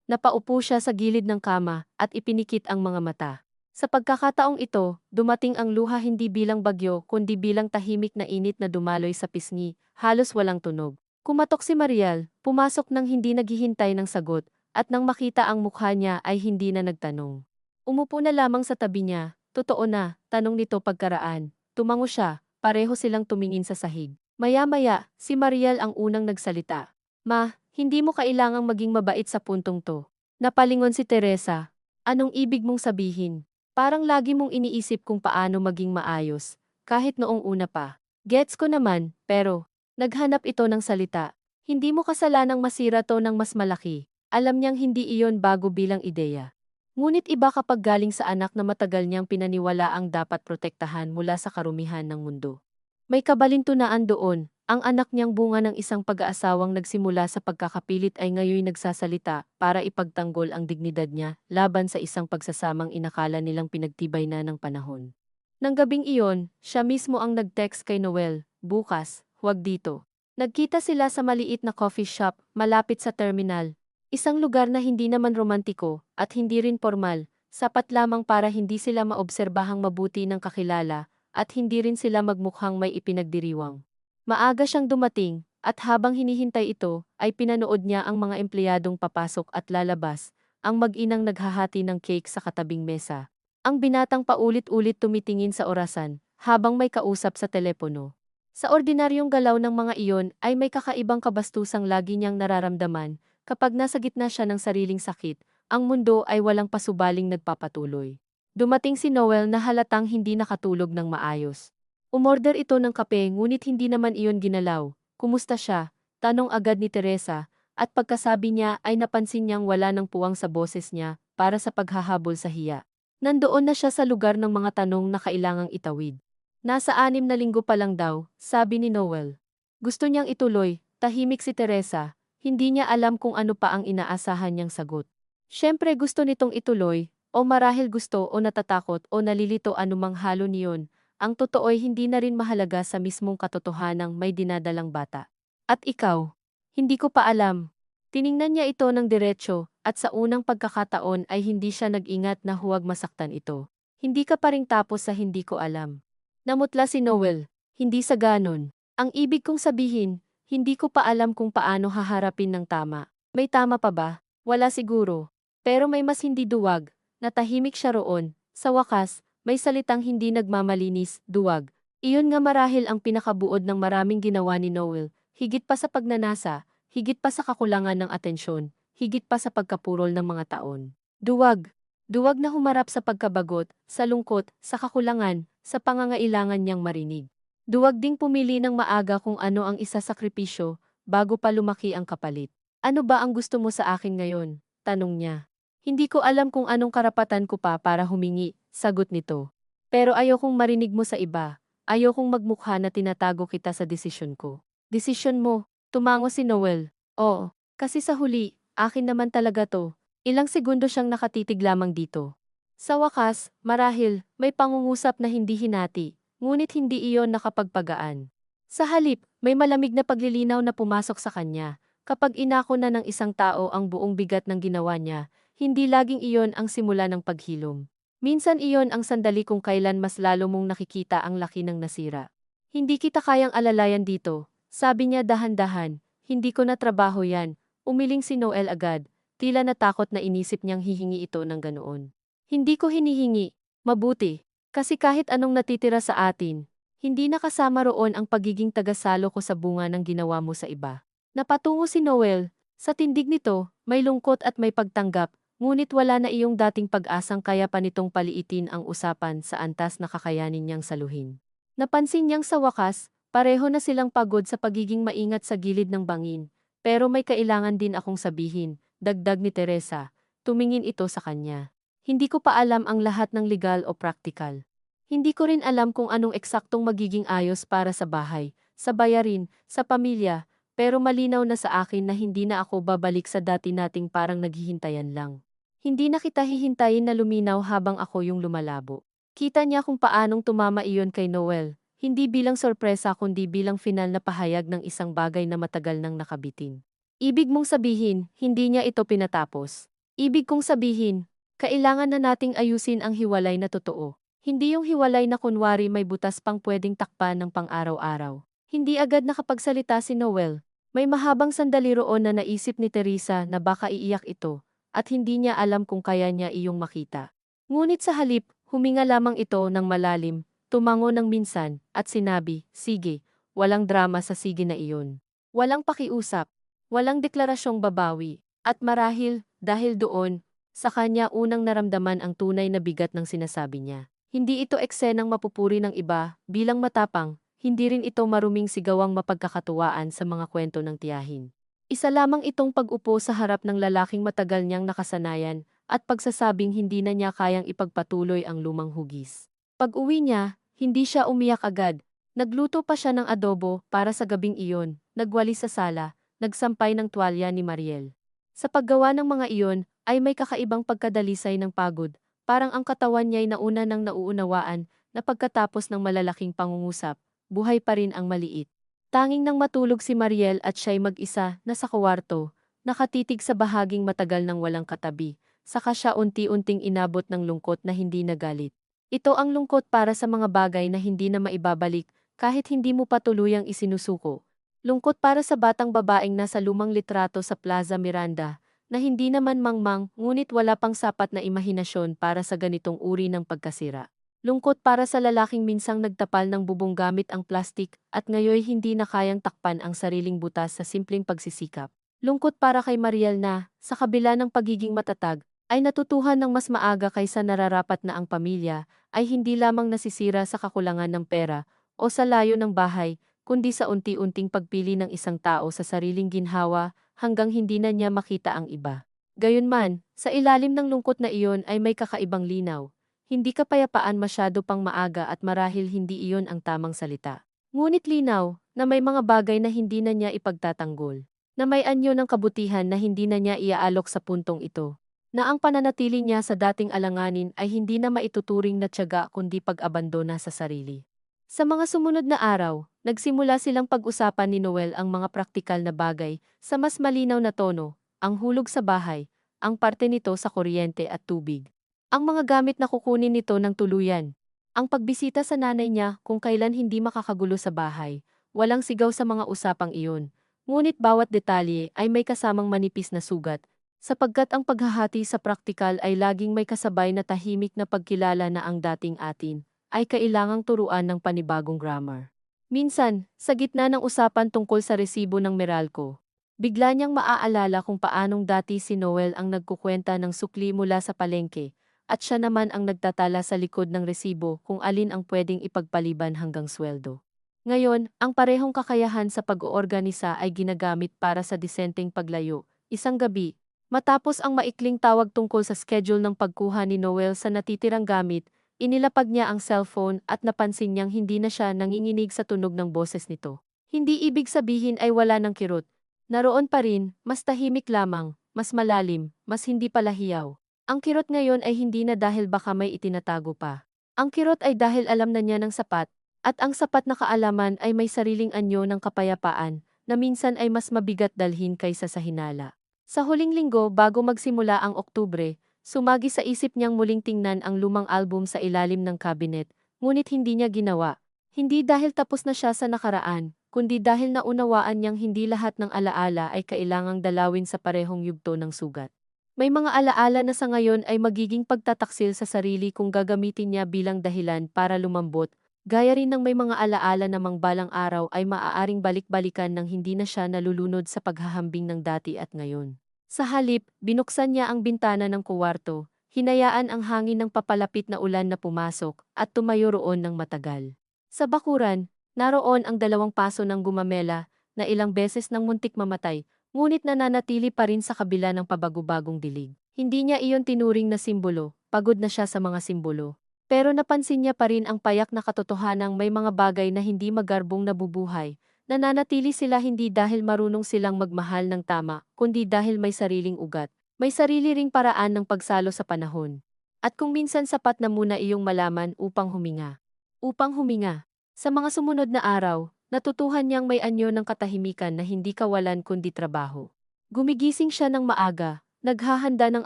Napaupo siya sa gilid ng kama at ipinikit ang mga mata. Sa pagkakataong ito, dumating ang luha hindi bilang bagyo kundi bilang tahimik na init na dumaloy sa pisngi, halos walang tunog. Kumatok si Mariel, pumasok nang hindi naghihintay ng sagot, at nang makita ang mukha niya ay hindi na nagtanong. Umupo na lamang sa tabi niya. Totoo na, tanong nito pagkaraan. Tumango siya, pareho silang tumingin sa sahig. Maya-maya, si Mariel ang unang nagsalita. Ma, hindi mo kailangang maging mabait sa puntong to. Napalingon si Teresa. Anong ibig mong sabihin? Parang lagi mong iniisip kung paano maging maayos, kahit noong una pa. Gets ko naman, pero, naghanap ito ng salita. Hindi mo kasalanang masira to ng mas malaki. Alam niyang hindi iyon bago bilang ideya. Ngunit iba kapag galing sa anak na matagal niyang pinaniwalaang dapat protektahan mula sa karumihan ng mundo. May kabalintunaan doon, ang anak niyang bunga ng isang pag-aasawang nagsimula sa pagkakapilit ay ngayon nagsasalita para ipagtanggol ang dignidad niya laban sa isang pagsasamang inakala nilang pinagtibay na ng panahon. Nang gabing iyon, siya mismo ang nag-text kay Noel, bukas, huwag dito. Nagkita sila sa maliit na coffee shop malapit sa terminal. Isang lugar na hindi naman romantiko at hindi rin formal, sapat lamang para hindi sila maobserbahang mabuti ng kakilala at hindi rin sila magmukhang may ipinagdiriwang. Maaga siyang dumating at habang hinihintay ito ay pinanood niya ang mga empleyadong papasok at lalabas, ang mag-inang naghahati ng cake sa katabing mesa. Ang binatang paulit-ulit tumitingin sa orasan habang may kausap sa telepono. Sa ordinaryong galaw ng mga iyon ay may kakaibang kabastusang lagi niyang nararamdaman. Kapag nasa gitna siya ng sariling sakit, ang mundo ay walang pasubaling nagpapatuloy. Dumating si Noel na halatang hindi nakatulog ng maayos. Umorder ito ng kape ngunit hindi naman iyon ginalaw. Kumusta siya? Tanong agad ni Teresa, at pagkasabi niya ay napansin niyang wala ng puwang sa boses niya para sa paghahabol sa hiya. Nandoon na siya sa lugar ng mga tanong na kailangang itawid. Nasa 6 na linggo pa lang daw, sabi ni Noel. Gusto niyang ituloy, tahimik si Teresa. Hindi niya alam kung ano pa ang inaasahan niyang sagot. Siyempre gusto nitong ituloy, o marahil gusto o natatakot o nalilito anumang halo niyon. Ang totoo'y hindi na rin mahalaga sa mismong katotohanang may dinadalang bata. At ikaw? Hindi ko pa alam. Tiningnan niya ito ng diretsyo, at sa unang pagkakataon ay hindi siya nag-ingat na huwag masaktan ito. Hindi ka pa ring tapos sa hindi ko alam. Namutla si Noel, hindi sa ganon. Ang ibig kong sabihin, hindi ko pa alam kung paano haharapin ng tama. May tama pa ba? Wala siguro. Pero may mas hindi duwag. Natahimik siya roon. Sa wakas, may salitang hindi nagmamalinis, duwag. Iyon nga marahil ang pinakabuod ng maraming ginawa ni Noel, higit pa sa pagnanasa, higit pa sa kakulangan ng atensyon, higit pa sa pagkapurol ng mga taon. Duwag. Duwag na humarap sa pagkabagot, sa lungkot, sa kakulangan, sa pangangailangan niyang marinig. Duwag ding pumili ng maaga kung ano ang isasakripisyo, bago pa lumaki ang kapalit. Ano ba ang gusto mo sa akin ngayon? Tanong niya. Hindi ko alam kung anong karapatan ko pa para humingi, sagot nito. Pero ayokong marinig mo sa iba. Ayokong magmukha na tinatago kita sa desisyon ko. Desisyon mo, tumango si Noel. Oo, kasi sa huli, akin naman talaga to. Ilang segundo siyang nakatitig lamang dito. Sa wakas, marahil, may pangungusap na hindi hinati, ngunit hindi iyon nakapagpagaan. Sa halip, may malamig na paglilinaw na pumasok sa kanya. Kapag inako na ng isang tao ang buong bigat ng ginawa niya, hindi laging iyon ang simula ng paghilom. Minsan iyon ang sandali kung kailan mas lalo mong nakikita ang laki ng nasira. Hindi kita kayang alalayan dito, sabi niya dahan-dahan. Hindi ko na trabaho yan. Umiling si Noel agad. Tila natakot na inisip niyang hihingi ito ng ganoon. Hindi ko hinihingi. Mabuti. Kasi kahit anong natitira sa atin, hindi nakasama roon ang pagiging tagasalo ko sa bunga ng ginawa mo sa iba. Napatungo si Noel. Sa tindig nito, may lungkot at may pagtanggap, ngunit wala na iyong dating pag-asang kaya pa nitong paliitin ang usapan sa antas na kakayanin niyang saluhin. Napansin niyang sa wakas, pareho na silang pagod sa pagiging maingat sa gilid ng bangin. Pero may kailangan din akong sabihin, dagdag ni Teresa. Tumingin ito sa kanya. Hindi ko pa alam ang lahat ng legal o practical. Hindi ko rin alam kung anong eksaktong magiging ayos para sa bahay, sa bayarin, sa pamilya, pero malinaw na sa akin na hindi na ako babalik sa dati nating parang naghihintayan lang. Hindi na kita hihintayin na luminaw habang ako yung lumalabo. Kita niya kung paanong tumama iyon kay Noel, hindi bilang sorpresa kundi bilang final na pahayag ng isang bagay na matagal nang nakabitin. Ibig mong sabihin, hindi niya ito pinatapos. Ibig kong sabihin, kailangan na nating ayusin ang hiwalay na totoo. Hindi yung hiwalay na kunwari may butas pang pwedeng takpan ng pang-araw-araw. Hindi agad nakapagsalita si Noel. May mahabang sandali roon na naisip ni Teresa na baka iiyak ito, at hindi niya alam kung kaya niya iyong makita. Ngunit sa halip, huminga lamang ito ng malalim, tumango ng minsan, at sinabi, sige, walang drama sa sige na iyon. Walang pakiusap, walang deklarasyong babawi, at marahil, dahil doon, sa kanya unang naramdaman ang tunay na bigat ng sinasabi niya. Hindi ito eksenang mapupuri ng iba, bilang matapang, hindi rin ito maruming sigawang mapagkakatuwaan sa mga kwento ng tiyahin. Isa lamang itong pag-upo sa harap ng lalaking matagal niyang nakasanayan, at pagsasabing hindi na niya kayang ipagpatuloy ang lumang hugis. Pag-uwi niya, hindi siya umiyak agad. Nagluto pa siya ng adobo para sa gabing iyon, nagwalis sa sala, nagsampay ng tuwalya ni Mariel. Sa paggawa ng mga iyon, ay may kakaibang pagkadalisay ng pagod, parang ang katawan niya'y nauna ng nauunawaan na pagkatapos ng malalaking pangungusap, buhay pa rin ang maliit. Tanging nang matulog si Mariel at siya'y mag-isa na sa kawarto, nakatitig sa bahaging matagal ng walang katabi, saka siya unti-unting inabot ng lungkot na hindi nagalit. Ito ang lungkot para sa mga bagay na hindi na maibabalik kahit hindi mo pa tuluyang isinusuko. Lungkot para sa batang babaeng nasa lumang litrato sa Plaza Miranda, na hindi naman mangmang ngunit wala pang sapat na imahinasyon para sa ganitong uri ng pagkasira. Lungkot para sa lalaking minsang nagtapal ng bubong gamit ang plastik at ngayoy hindi na kayang takpan ang sariling butas sa simpleng pagsisikap. Lungkot para kay Mariel na, sa kabila ng pagiging matatag, ay natutuhan ng mas maaga kaysa nararapat na ang pamilya ay hindi lamang nasisira sa kakulangan ng pera o sa layo ng bahay, kundi sa unti-unting pagpili ng isang tao sa sariling ginhawa hanggang hindi na niya makita ang iba. Gayunman, sa ilalim ng lungkot na iyon ay may kakaibang linaw. Hindi kapayapaan masyado pang maaga at marahil hindi iyon ang tamang salita. Ngunit linaw, na may mga bagay na hindi na niya ipagtatanggol. Na may anyo ng kabutihan na hindi na niya iaalok sa puntong ito. Na ang pananatili niya sa dating alanganin ay hindi na maituturing na tiyaga kundi pag-abandona sa sarili. Sa mga sumunod na araw, nagsimula silang pag-usapan ni Noel ang mga praktikal na bagay sa mas malinaw na tono, ang hulog sa bahay, ang parte nito sa kuryente at tubig. Ang mga gamit na kukunin nito ng tuluyan. Ang pagbisita sa nanay niya kung kailan hindi makakagulo sa bahay. Walang sigaw sa mga usapang iyon. Ngunit bawat detalye ay may kasamang manipis na sugat, sapagkat ang paghahati sa praktikal ay laging may kasabay na tahimik na pagkilala na ang dating atin ay kailangang turuan ng panibagong grammar. Minsan, sa gitna ng usapan tungkol sa resibo ng Meralco, bigla niyang maaalala kung paanong dati si Noel ang nagkukwenta ng sukli mula sa palengke, at siya naman ang nagtatala sa likod ng resibo kung alin ang pwedeng ipagpaliban hanggang sweldo. Ngayon, ang parehong kakayahan sa pag-oorganisa ay ginagamit para sa disenteng paglayo. Isang gabi, matapos ang maikling tawag tungkol sa schedule ng pagkuha ni Noel sa natitirang gamit, inilapag niya ang cellphone at napansin niyang hindi na siya nanginginig sa tunog ng boses nito. Hindi ibig sabihin ay wala ng kirot. Naroon pa rin, mas tahimik lamang, mas malalim, mas hindi palahiyaw. Ang kirot ngayon ay hindi na dahil baka may itinatago pa. Ang kirot ay dahil alam na niya ng sapat, at ang sapat na kaalaman ay may sariling anyo ng kapayapaan, na minsan ay mas mabigat dalhin kaysa sa hinala. Sa huling linggo bago magsimula ang Oktubre, sumagi sa isip niyang muling tingnan ang lumang album sa ilalim ng kabinet, ngunit hindi niya ginawa. Hindi dahil tapos na siya sa nakaraan, kundi dahil naunawaan niyang hindi lahat ng alaala ay kailangang dalawin sa parehong yugto ng sugat. May mga alaala na sa ngayon ay magiging pagtataksil sa sarili kung gagamitin niya bilang dahilan para lumambot, gaya rin ng may mga alaala namang balang araw ay maaaring balik-balikan nang hindi na siya nalulunod sa paghahambing ng dati at ngayon. Sa halip, binuksan niya ang bintana ng kuwarto, hinayaan ang hangin ng papalapit na ulan na pumasok, at tumayo roon ng matagal. Sa bakuran, naroon ang 2 paso ng gumamela, na ilang beses nang muntik mamatay, ngunit nananatili pa rin sa kabila ng pabago-bagong dilig. Hindi niya iyon tinuring na simbolo, pagod na siya sa mga simbolo. Pero napansin niya pa rin ang payak na katotohanang may mga bagay na hindi magarbong nabubuhay. Nananatili sila hindi dahil marunong silang magmahal ng tama, kundi dahil may sariling ugat. May sarili ring paraan ng pagsalo sa panahon. At kung minsan sapat na muna iyong malaman upang huminga. Upang huminga. Sa mga sumunod na araw, natutuhan niyang may anyo ng katahimikan na hindi kawalan kundi trabaho. Gumigising siya ng maaga, naghahanda ng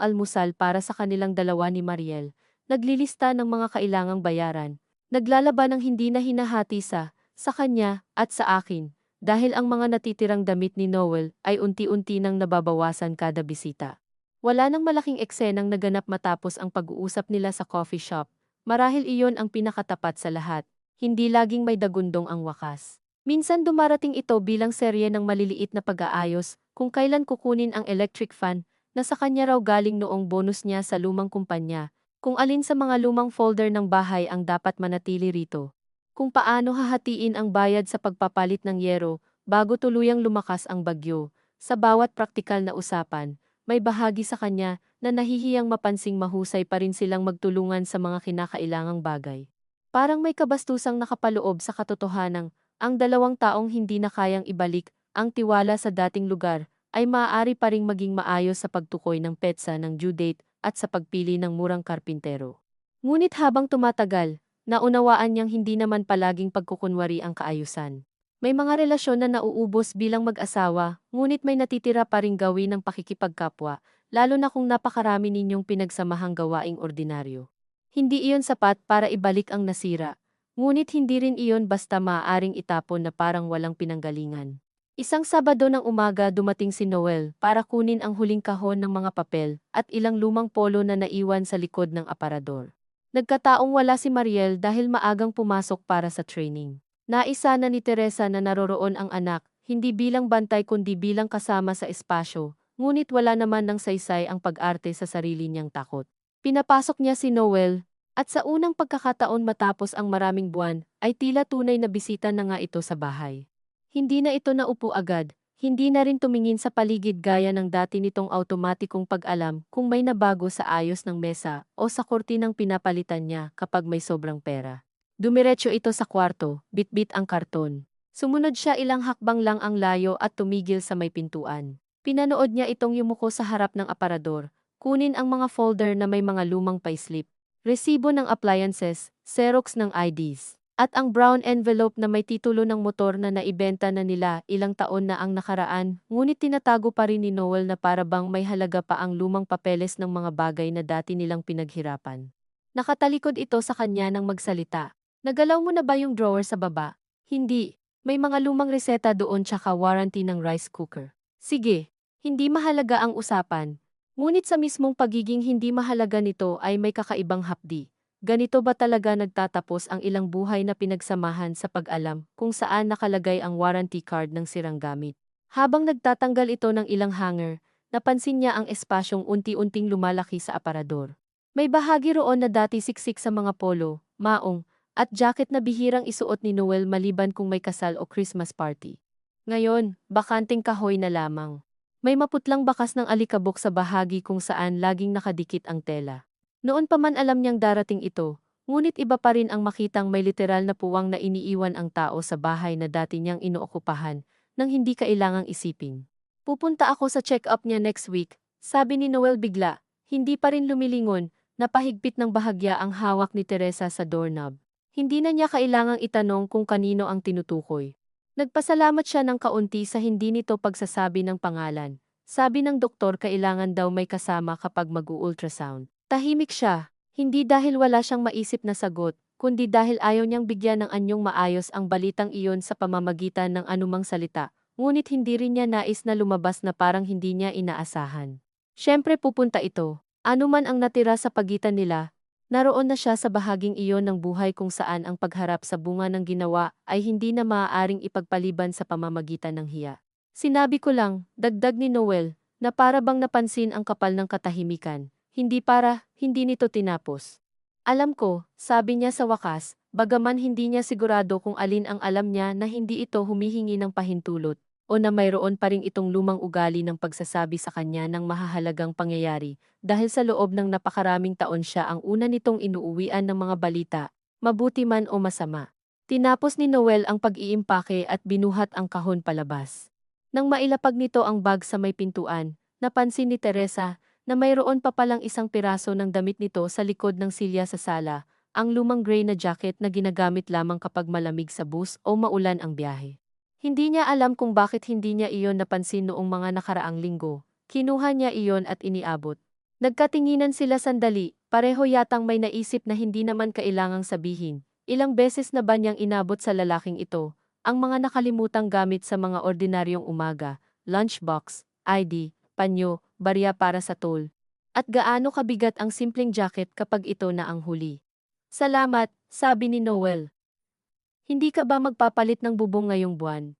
almusal para sa kanilang dalawa ni Mariel, naglilista ng mga kailangang bayaran, naglalaba ng hindi na hinahati sa kanya at sa akin, dahil ang mga natitirang damit ni Noel ay unti-unti nang nababawasan kada bisita. Wala nang malaking eksenang naganap matapos ang pag-uusap nila sa coffee shop, marahil iyon ang pinakatapat sa lahat, hindi laging may dagundong ang wakas. Minsan dumarating ito bilang serye ng maliliit na pag-aayos, kung kailan kukunin ang electric fan, na sa kanya raw galing noong bonus niya sa lumang kumpanya, kung alin sa mga lumang folder ng bahay ang dapat manatili rito, kung paano hahatiin ang bayad sa pagpapalit ng yero, bago tuluyang lumakas ang bagyo. Sa bawat praktikal na usapan, may bahagi sa kanya na nahihiyang mapansing mahusay pa rin silang magtulungan sa mga kinakailangang bagay. Parang may kabastusang nakapaloob sa katotohanang, ang 2 taong hindi na kayang ibalik ang tiwala sa dating lugar ay maaari pa ring maging maayos sa pagtukoy ng petsa ng due date at sa pagpili ng murang karpintero. Ngunit habang tumatagal, naunawaan niyang hindi naman palaging pagkukunwari ang kaayusan. May mga relasyon na nauubos bilang mag-asawa, ngunit may natitira pa ring gawin ng pakikipagkapwa, lalo na kung napakarami ninyong pinagsamahang gawaing ordinaryo. Hindi iyon sapat para ibalik ang nasira. Ngunit hindi rin iyon basta maaaring itapon na parang walang pinanggalingan. Isang Sabado ng umaga dumating si Noel para kunin ang huling kahon ng mga papel at ilang lumang polo na naiwan sa likod ng aparador. Nagkataong wala si Mariel dahil maagang pumasok para sa training. Naisa na ni Teresa na naroroon ang anak, hindi bilang bantay kundi bilang kasama sa espasyo, ngunit wala naman ng saysay ang pag-arte sa sarili niyang takot. Pinapasok niya si Noel, at sa unang pagkakataon matapos ang maraming buwan, ay tila tunay na bisita na nga ito sa bahay. Hindi na ito naupo agad, hindi na rin tumingin sa paligid gaya ng dati nitong automatikong pag-alam kung may nabago sa ayos ng mesa o sa kurtinang pinapalitan niya kapag may sobrang pera. Dumiretso ito sa kwarto, bitbit ang karton. Sumunod siya ilang hakbang lang ang layo at tumigil sa may pintuan. Pinanood niya itong yumuko sa harap ng aparador, kunin ang mga folder na may mga lumang payslip. Resibo ng appliances, Xerox ng IDs. At ang brown envelope na may titulo ng motor na naibenta na nila ilang taon na ang nakaraan, ngunit tinatago pa rin ni Noel na para bang may halaga pa ang lumang papeles ng mga bagay na dati nilang pinaghirapan. Nakatalikod ito sa kanya nang magsalita. Nagalaw mo na ba yung drawer sa baba? Hindi. May mga lumang reseta doon tsaka warranty ng rice cooker. Sige, hindi mahalaga ang usapan. Ngunit sa mismong pagiging hindi mahalaga nito ay may kakaibang hapdi. Ganito ba talaga nagtatapos ang ilang buhay na pinagsamahan sa pag-alam kung saan nakalagay ang warranty card ng sirang gamit? Habang nagtatanggal ito ng ilang hanger, napansin niya ang espasyong unti-unting lumalaki sa aparador. May bahagi roon na dati siksik sa mga polo, maong, at jacket na bihirang isuot ni Noel maliban kung may kasal o Christmas party. Ngayon, bakanting kahoy na lamang. May maputlang bakas ng alikabok sa bahagi kung saan laging nakadikit ang tela. Noon pa man alam niyang darating ito, ngunit iba pa rin ang makitang may literal na puwang na iniiwan ang tao sa bahay na dati niyang inookupahan nang hindi kailangang isipin. Pupunta ako sa check-up niya next week, sabi ni Noel bigla, hindi pa rin lumilingon, napahigpit ng bahagya ang hawak ni Teresa sa doorknob. Hindi na niya kailangang itanong kung kanino ang tinutukoy. Nagpasalamat siya ng kaunti sa hindi nito pagsasabi ng pangalan. Sabi ng doktor kailangan daw may kasama kapag mag-ultrasound. Tahimik siya, hindi dahil wala siyang maisip na sagot, kundi dahil ayaw niyang bigyan ng anyong maayos ang balitang iyon sa pamamagitan ng anumang salita, ngunit hindi rin niya nais na lumabas na parang hindi niya inaasahan. Siyempre pupunta ito, anuman ang natira sa pagitan nila, naroon na siya sa bahaging iyon ng buhay kung saan ang pagharap sa bunga ng ginawa ay hindi na maaaring ipagpaliban sa pamamagitan ng hiya. Sinabi ko lang, dagdag ni Noel, na para bang napansin ang kapal ng katahimikan. Hindi nito tinapos. Alam ko, sabi niya sa wakas, bagaman hindi niya sigurado kung alin ang alam niya na hindi ito humihingi ng pahintulot, o na mayroon pa ring itong lumang ugali ng pagsasabi sa kanya ng mahahalagang pangyayari, dahil sa loob ng napakaraming taon siya ang una nitong inuuwian ng mga balita, mabuti man o masama. Tinapos ni Noel ang pag-iimpake at binuhat ang kahon palabas. Nang mailapag nito ang bag sa may pintuan, napansin ni Teresa, na mayroon pa palang isang piraso ng damit nito sa likod ng silya sa sala, ang lumang gray na jacket na ginagamit lamang kapag malamig sa bus o maulan ang biyahe. Hindi niya alam kung bakit hindi niya iyon napansin noong mga nakaraang linggo. Kinuha niya iyon at iniabot. Nagkatinginan sila sandali, pareho yatang may naisip na hindi naman kailangang sabihin. Ilang beses na ba niyang inabot sa lalaking ito, ang mga nakalimutang gamit sa mga ordinaryong umaga, lunchbox, ID, panyo, barya para sa toll. At gaano kabigat ang simpleng jacket kapag ito na ang huli. Salamat, sabi ni Noel. Hindi ka ba magpapalit ng bubong ngayong buwan?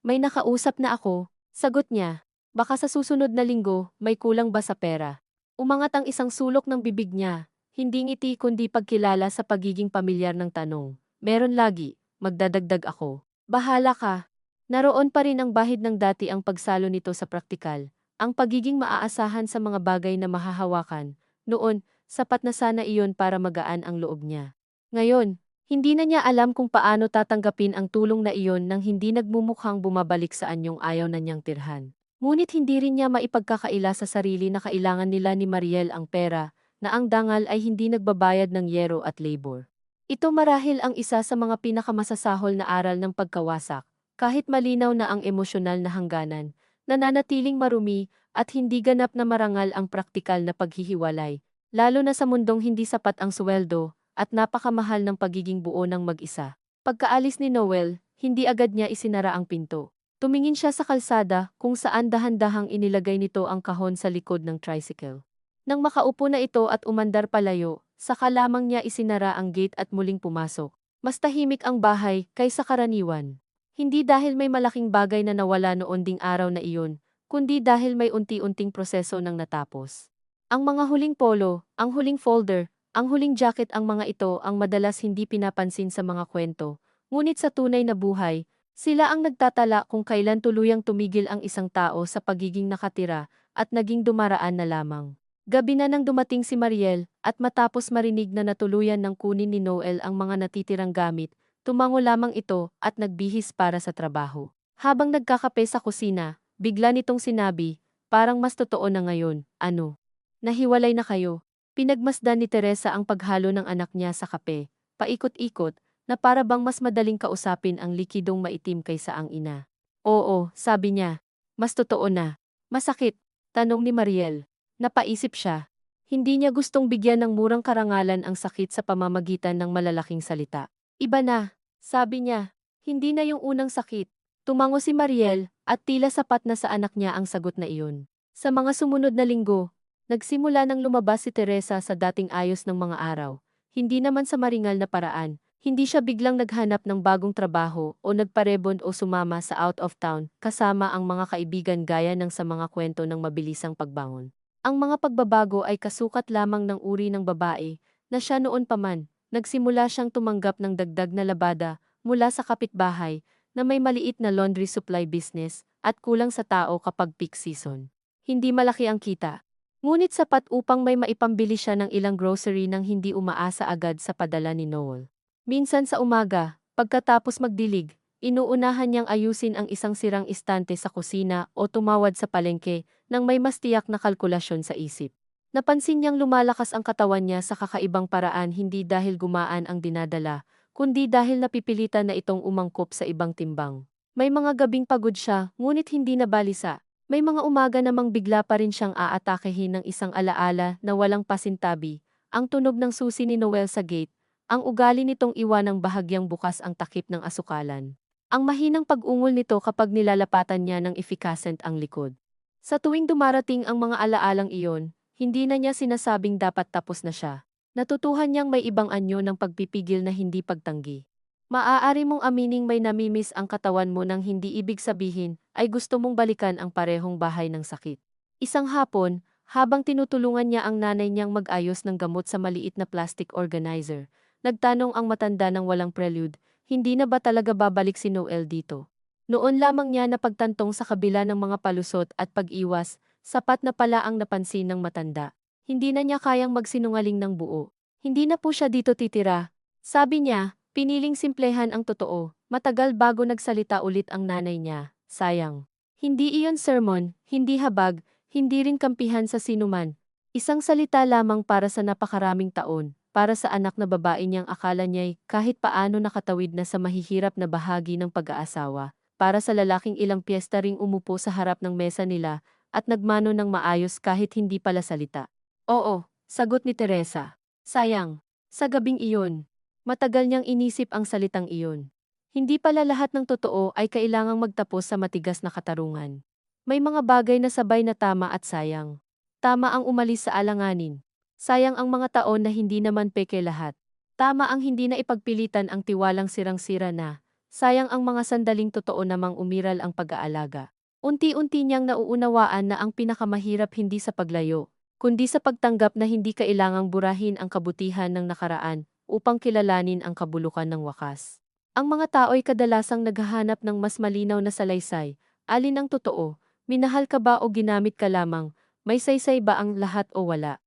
May nakausap na ako, sagot niya. Baka sa susunod na linggo, may kulang ba sa pera? Umangat ang isang sulok ng bibig niya, hindi ngiti kundi pagkilala sa pagiging pamilyar ng tanong. Meron lagi, magdadagdag ako. Bahala ka. Naroon pa rin ang bahid ng dati ang pagsalo nito sa praktikal. Ang pagiging maaasahan sa mga bagay na mahahawakan, noon, sapat na sana iyon para magaan ang loob niya. Ngayon, hindi na niya alam kung paano tatanggapin ang tulong na iyon nang hindi nagmumukhang bumabalik sa anyong ayaw na niyang tirhan. Ngunit hindi rin niya maipagkakaila sa sarili na kailangan nila ni Mariel ang pera, na ang dangal ay hindi nagbabayad ng yero at labor. Ito marahil ang isa sa mga pinakamasasahol na aral ng pagkawasak, kahit malinaw na ang emosyonal na hangganan, nananatiling marumi, at hindi ganap na marangal ang praktikal na paghihiwalay, lalo na sa mundong hindi sapat ang sweldo, at napakamahal ng pagiging buo ng mag-isa. Pagkaalis ni Noel, hindi agad niya isinara ang pinto. Tumingin siya sa kalsada kung saan dahan-dahang inilagay nito ang kahon sa likod ng tricycle. Nang makaupo na ito at umandar palayo, saka lamang niya isinara ang gate at muling pumasok. Mas tahimik ang bahay kaysa karaniwan. Hindi dahil may malaking bagay na nawala noon ding araw na iyon, kundi dahil may unti-unting proseso nang natapos. Ang mga huling polo, ang huling folder, ang huling jacket ang mga ito ang madalas hindi pinapansin sa mga kwento, ngunit sa tunay na buhay, sila ang nagtatala kung kailan tuluyang tumigil ang isang tao sa pagiging nakatira at naging dumaraan na lamang. Gabi na nang dumating si Mariel at matapos marinig na natuluyan ng kunin ni Noel ang mga natitirang gamit, tumango lamang ito at nagbihis para sa trabaho. Habang nagkakape sa kusina, bigla nitong sinabi, parang mas totoo na ngayon, ano? Nahiwalay na kayo. Pinagmasdan ni Teresa ang paghalo ng anak niya sa kape. Paikot-ikot, na para bang mas madaling kausapin ang likidong maitim kaysa ang ina. Oo, sabi niya. Mas totoo na. Masakit, tanong ni Mariel. Napaisip siya. Hindi niya gustong bigyan ng murang karangalan ang sakit sa pamamagitan ng malalaking salita. Iba na, sabi niya. Hindi na yung unang sakit. Tumango si Mariel, at tila sapat na sa anak niya ang sagot na iyon. Sa mga sumunod na linggo, nagsimula nang lumabas si Teresa sa dating ayos ng mga araw. Hindi naman sa maringal na paraan. Hindi siya biglang naghanap ng bagong trabaho o nagparebond o sumama sa out of town kasama ang mga kaibigan gaya ng sa mga kwento ng mabilisang pagbangon. Ang mga pagbabago ay kasukat lamang ng uri ng babae na siya noon pa man. Nagsimula siyang tumanggap ng dagdag na labada mula sa kapitbahay na may maliit na laundry supply business at kulang sa tao kapag peak season. Hindi malaki ang kita. Ngunit sapat upang may maipambili siya ng ilang grocery nang hindi umaasa agad sa padala ni Noel. Minsan sa umaga, pagkatapos magdilig, inuunahan niyang ayusin ang isang sirang istante sa kusina o tumawad sa palengke nang may mas tiyak na kalkulasyon sa isip. Napansin niyang lumalakas ang katawan niya sa kakaibang paraan hindi dahil gumaan ang dinadala, kundi dahil napipilitan na itong umangkop sa ibang timbang. May mga gabing pagod siya, ngunit hindi nabalisa. May mga umaga namang bigla pa rin siyang aatakehin ng isang alaala na walang pasintabi, ang tunog ng susi ni Noel sa gate. Ang ugali nitong iwanang bahagyang bukas ang takip ng asukalan. Ang mahinang pag-ungol nito kapag nilalapatan niya ng efficacent ang likod. Sa tuwing dumarating ang mga alaalang iyon, hindi na niya sinasabing dapat tapos na siya. Natutuhan niyang may ibang anyo ng pagpipigil na hindi pagtanggi. Maaari mong amining may namimiss ang katawan mo nang hindi ibig sabihin ay gusto mong balikan ang parehong bahay ng sakit. Isang hapon, habang tinutulungan niya ang nanay niyang mag-ayos ng gamot sa maliit na plastic organizer, nagtanong ang matanda ng walang prelude, hindi na ba talaga babalik si Noel dito? Noon lamang niya napagtantong sa kabila ng mga palusot at pag-iwas, sapat na pala ang napansin ng matanda. Hindi na niya kayang magsinungaling ng buo. Hindi na po siya dito titira. Sabi niya, piniling simplehan ang totoo. Matagal bago nagsalita ulit ang nanay niya. Sayang. Hindi iyon sermon, hindi habag, hindi rin kampihan sa sinuman. Isang salita lamang para sa napakaraming taon. Para sa anak na babae niyang akala niya'y kahit paano nakatawid na sa mahihirap na bahagi ng pag-aasawa, para sa lalaking ilang piyesta ring umupo sa harap ng mesa nila at nagmano ng maayos kahit hindi pala salita. Oo, sagot ni Teresa. Sayang. Sa gabing iyon, matagal niyang inisip ang salitang iyon. Hindi pala lahat ng totoo ay kailangang magtapos sa matigas na katarungan. May mga bagay na sabay na tama at sayang. Tama ang umalis sa alanganin. Sayang ang mga taon na hindi naman peke lahat. Tama ang hindi na ipagpilitan ang tiwalang sirang-sira na. Sayang ang mga sandaling totoo namang umiral ang pag-aalaga. Unti-unti niyang nauunawaan na ang pinakamahirap hindi sa paglayo, kundi sa pagtanggap na hindi kailangang burahin ang kabutihan ng nakaraan upang kilalanin ang kabulukan ng wakas. Ang mga tao'y kadalasang naghahanap ng mas malinaw na salaysay. Alin ang totoo? Minahal ka ba o ginamit ka lamang? May saysay ba ang lahat o wala?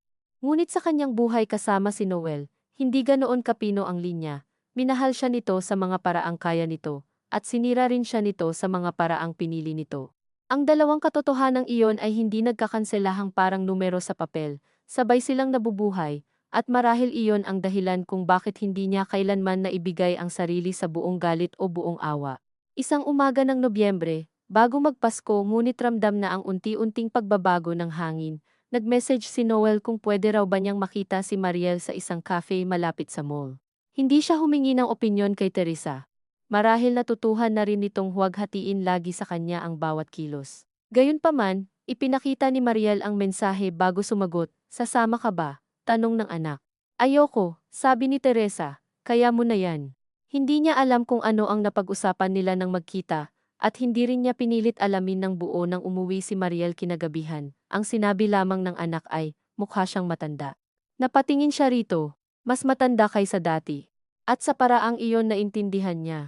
Ngunit sa kanyang buhay kasama si Noel, hindi ganoon kapino ang linya. Minahal siya nito sa mga paraang kaya nito, at sinira rin siya nito sa mga paraang pinili nito. Ang dalawang katotohanang iyon ay hindi nagkakanselahang parang numero sa papel, sabay silang nabubuhay, at marahil iyon ang dahilan kung bakit hindi niya kailanman naibigay ang sarili sa buong galit o buong awa. Isang umaga ng Nobyembre, bago magpasko ngunit ramdam na ang unti-unting pagbabago ng hangin, nag-message si Noel kung pwede raw ba niyang makita si Mariel sa isang cafe malapit sa mall. Hindi siya humingi ng opinyon kay Teresa. Marahil natutuhan na rin nitong huwag hatiin lagi sa kanya ang bawat kilos. Gayunpaman, ipinakita ni Mariel ang mensahe bago sumagot, "Sasama ka ba?" tanong ng anak. "Ayoko," sabi ni Teresa, "kaya mo na yan." Hindi niya alam kung ano ang napag-usapan nila nang magkita, at hindi rin niya pinilit alamin ng buo nang umuwi si Mariel kinagabihan. Ang sinabi lamang ng anak ay, mukha siyang matanda. Napatingin siya rito, mas matanda kaysa dati. At sa paraang iyon naintindihan niya.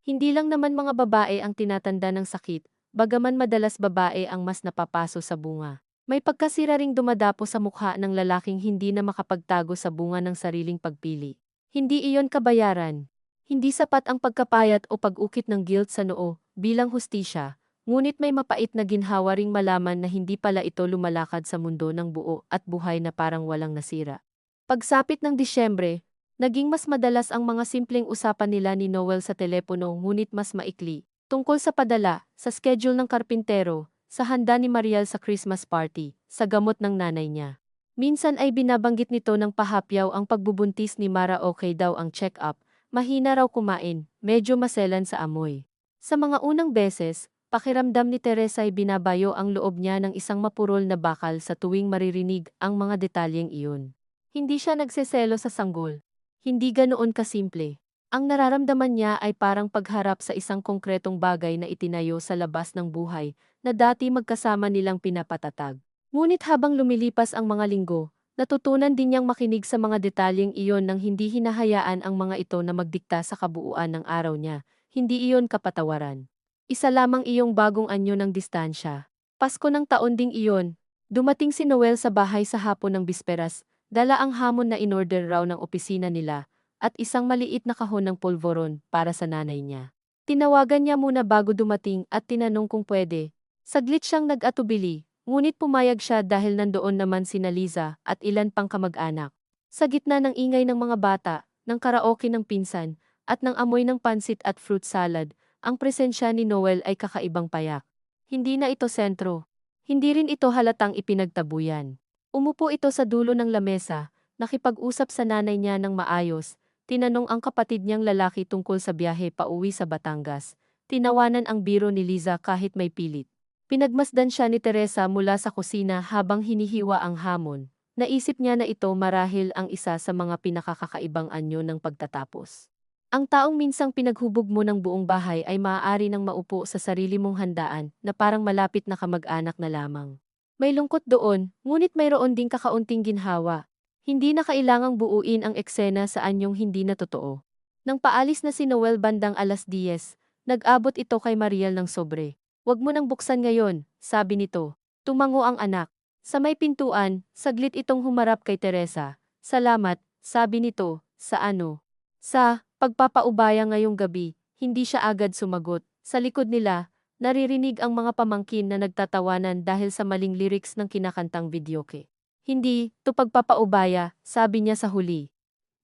Hindi lang naman mga babae ang tinatanda ng sakit, bagaman madalas babae ang mas napapaso sa bunga. May pagkasira ring dumadapo sa mukha ng lalaking hindi na makapagtago sa bunga ng sariling pagpili. Hindi iyon kabayaran. Hindi sapat ang pagkapayat o pag-ukit ng guilt sa noo bilang hustisya, ngunit may mapait na ginhawa ring malaman na hindi pala ito lumalakad sa mundo ng buo at buhay na parang walang nasira. Pagsapit ng Disyembre, Naging mas madalas ang mga simpleng usapan nila ni Noel sa telepono ngunit mas maikli. Tungkol sa padala, sa schedule ng karpintero, sa handa ni Mariel sa Christmas party, sa gamot ng nanay niya. Minsan ay binabanggit nito ng pahapyaw ang pagbubuntis ni Mara, okay daw ang check-up, mahina raw kumain, medyo maselan sa amoy. Sa mga unang beses, pakiramdam ni Teresa ay binabayo ang loob niya ng isang mapurol na bakal sa tuwing maririnig ang mga detalyeng iyon. Hindi siya nagseselo sa sanggol. Hindi ganoon kasimple. Ang nararamdaman niya ay parang pagharap sa isang konkretong bagay na itinayo sa labas ng buhay na dati magkasama nilang pinapatatag. Ngunit habang lumilipas ang mga linggo, natutunan din niyang makinig sa mga detalyeng iyon nang hindi hinahayaan ang mga ito na magdikta sa kabuuan ng araw niya. Hindi iyon kapatawaran. Isa lamang iyong bagong anyo ng distansya. Pasko ng taon ding iyon. Dumating si Noel sa bahay sa hapon ng bisperas, dala ang hamon na inorder raw ng opisina nila, at isang maliit na kahon ng polvoron para sa nanay niya. Tinawagan niya muna bago dumating at tinanong kung pwede. Saglit siyang nag-atubili, ngunit pumayag siya dahil nandoon naman sina Liza at ilan pang kamag-anak. Sa gitna ng ingay ng mga bata, ng karaoke ng pinsan, at ng amoy ng pansit at fruit salad, ang presensya ni Noel ay kakaibang payak. Hindi na ito sentro. Hindi rin ito halatang ipinagtabuyan. Umupo ito sa dulo ng lamesa, nakipag-usap sa nanay niya ng maayos, tinanong ang kapatid niyang lalaki tungkol sa biyahe pauwi sa Batangas, tinawanan ang biro ni Liza kahit may pilit. Pinagmasdan siya ni Teresa mula sa kusina habang hinihiwa ang hamon. Naisip niya na ito marahil ang isa sa mga pinakakakaibang anyo ng pagtatapos. Ang taong minsang pinaghubog mo ng buong bahay ay maaari nang maupo sa sarili mong handaan na parang malapit na kamag-anak na lamang. May lungkot doon, ngunit mayroon ding kakaunting ginhawa. Hindi na kailangang buuin ang eksena sa anyong hindi na totoo. Nang paalis na si Noel bandang 10:00, nag-abot ito kay Mariel ng sobre. "Wag mo nang buksan ngayon," sabi nito. Tumango ang anak. Sa may pintuan, saglit itong humarap kay Teresa. "Salamat," sabi nito. "Sa ano?" "Sa pagpapaubaya ngayong gabi." Hindi siya agad sumagot. Sa likod nila, naririnig ang mga pamangkin na nagtatawanan dahil sa maling lyrics ng kinakantang videoke. "Hindi, to pagpapaubaya," sabi niya sa huli.